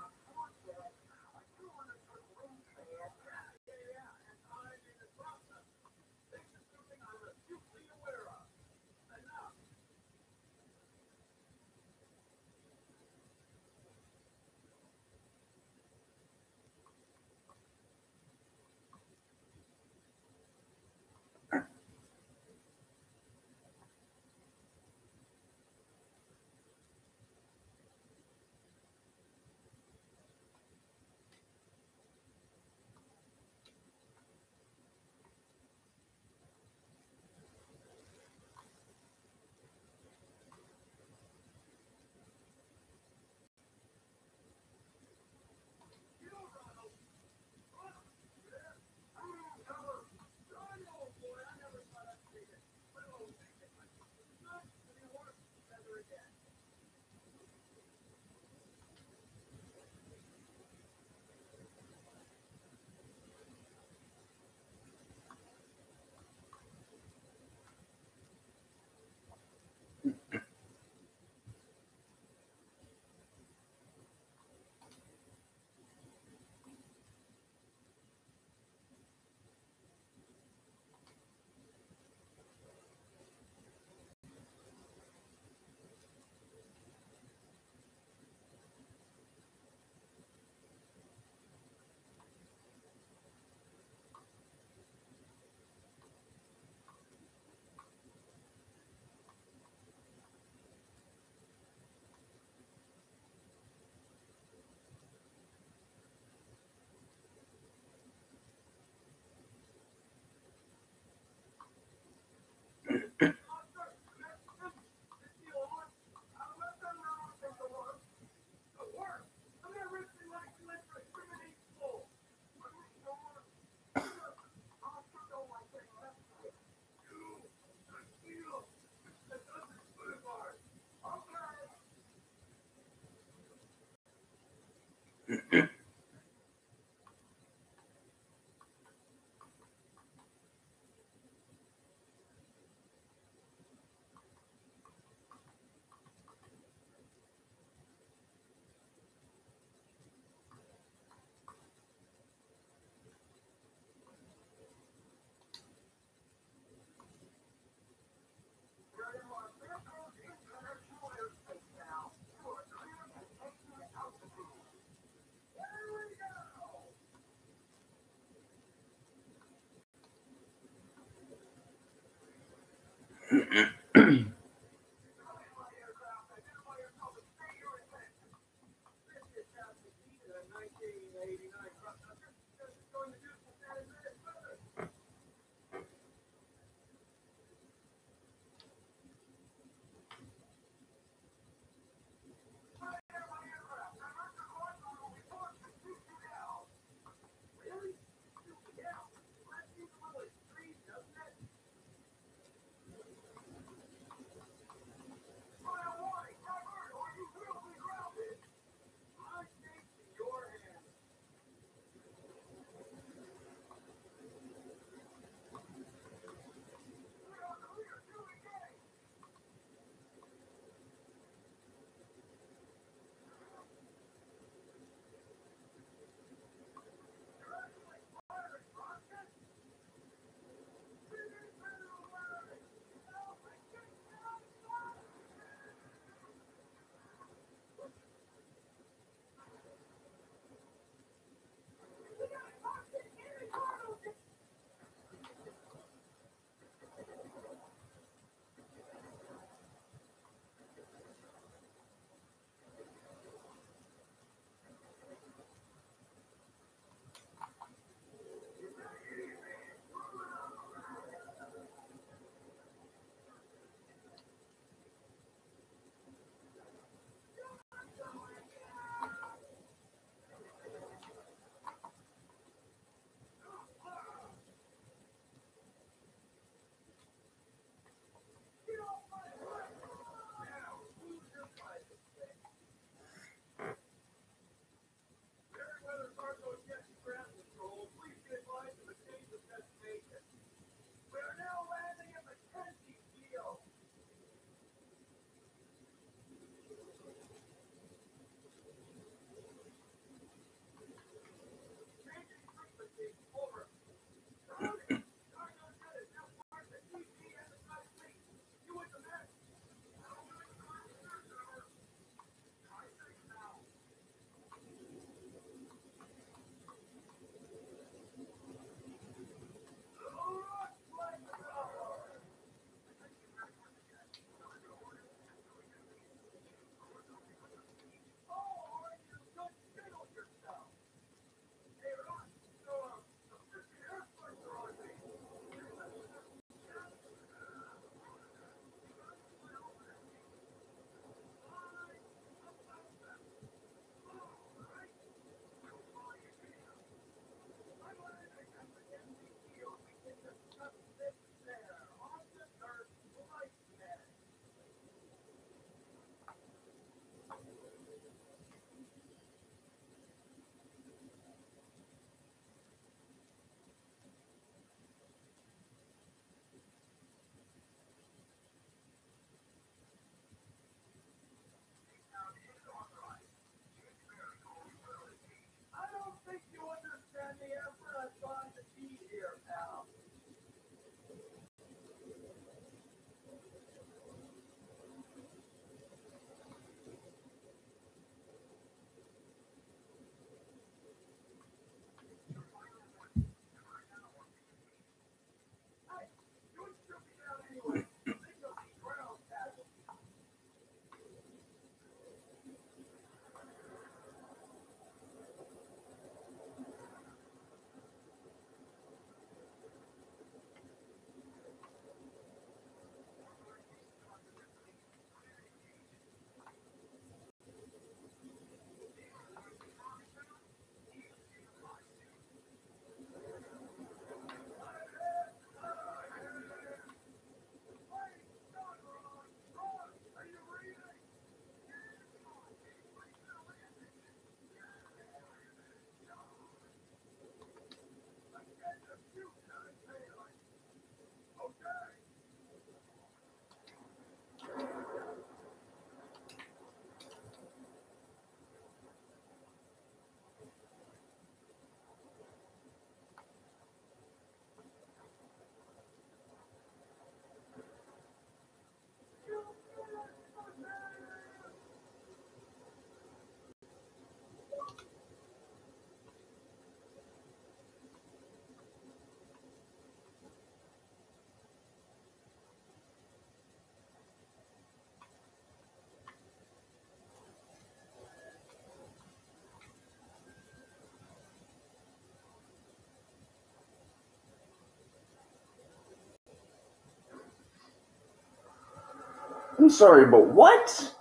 A: I'm sorry, but what?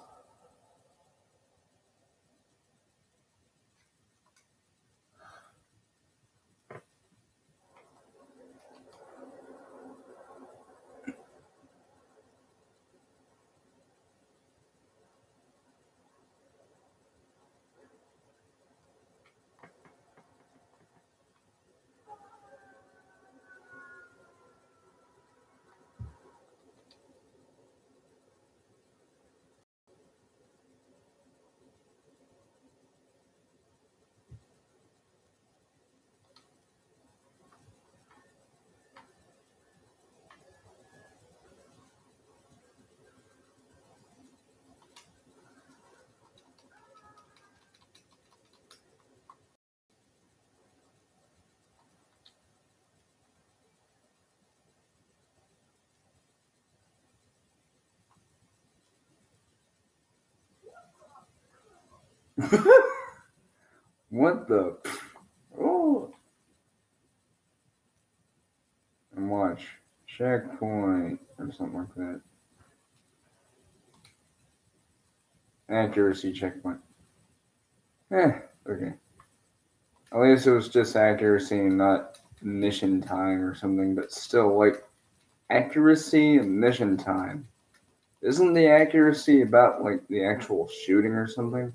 A: What the? Oh. And watch. Checkpoint. Or something like that. Accuracy checkpoint. Okay. At least it was just accuracy and not mission time or something, but still, like, accuracy and mission time. Isn't the accuracy about, like, the actual shooting or something?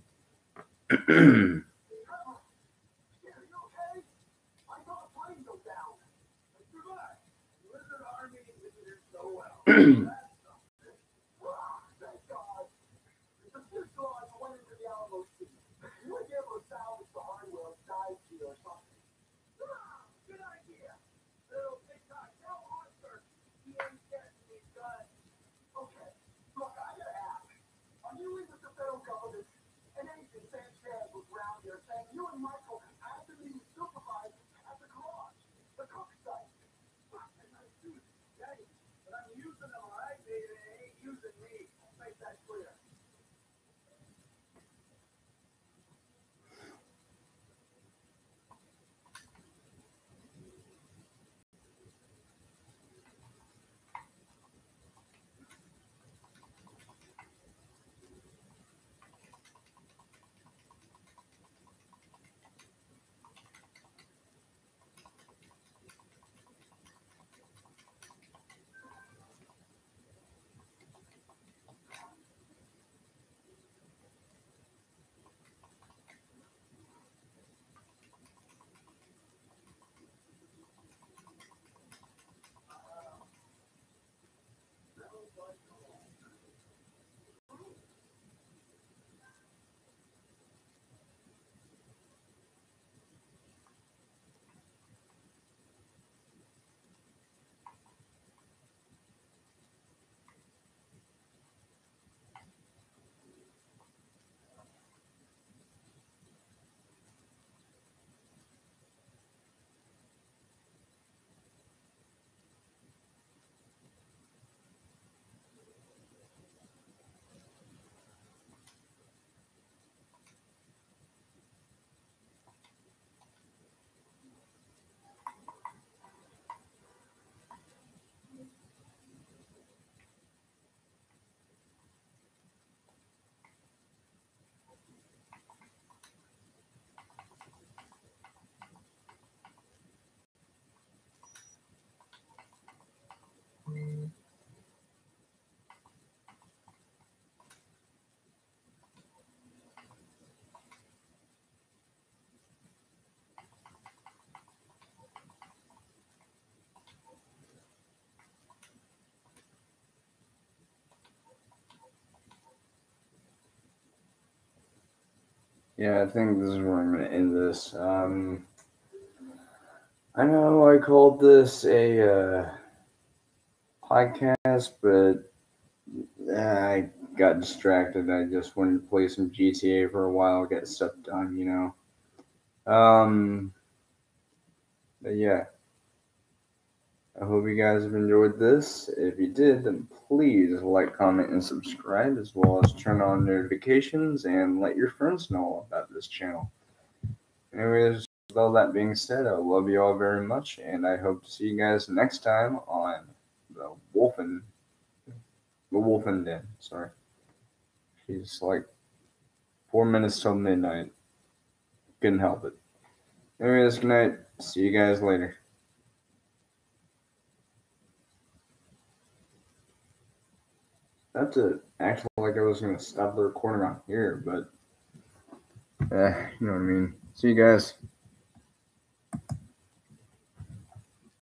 A: Yeah, I think this is where I'm going to end this. I know I called this a podcast, but I got distracted. I just wanted to play some GTA for a while, get stuff done, you know. But yeah, I hope you guys have enjoyed this. If you did, then please like, comment, and subscribe, as well as turn on notifications and let your friends know about this channel. Anyways, with all that being said, I love you all very much, and I hope to see you guys next time on the Wolfen. The Wolfen Den, sorry. She's like 4 minutes till midnight. Couldn't help it. Anyways, good night. See you guys later. Not to act like I was going to stop the recording on here, but you know what I mean. See you guys.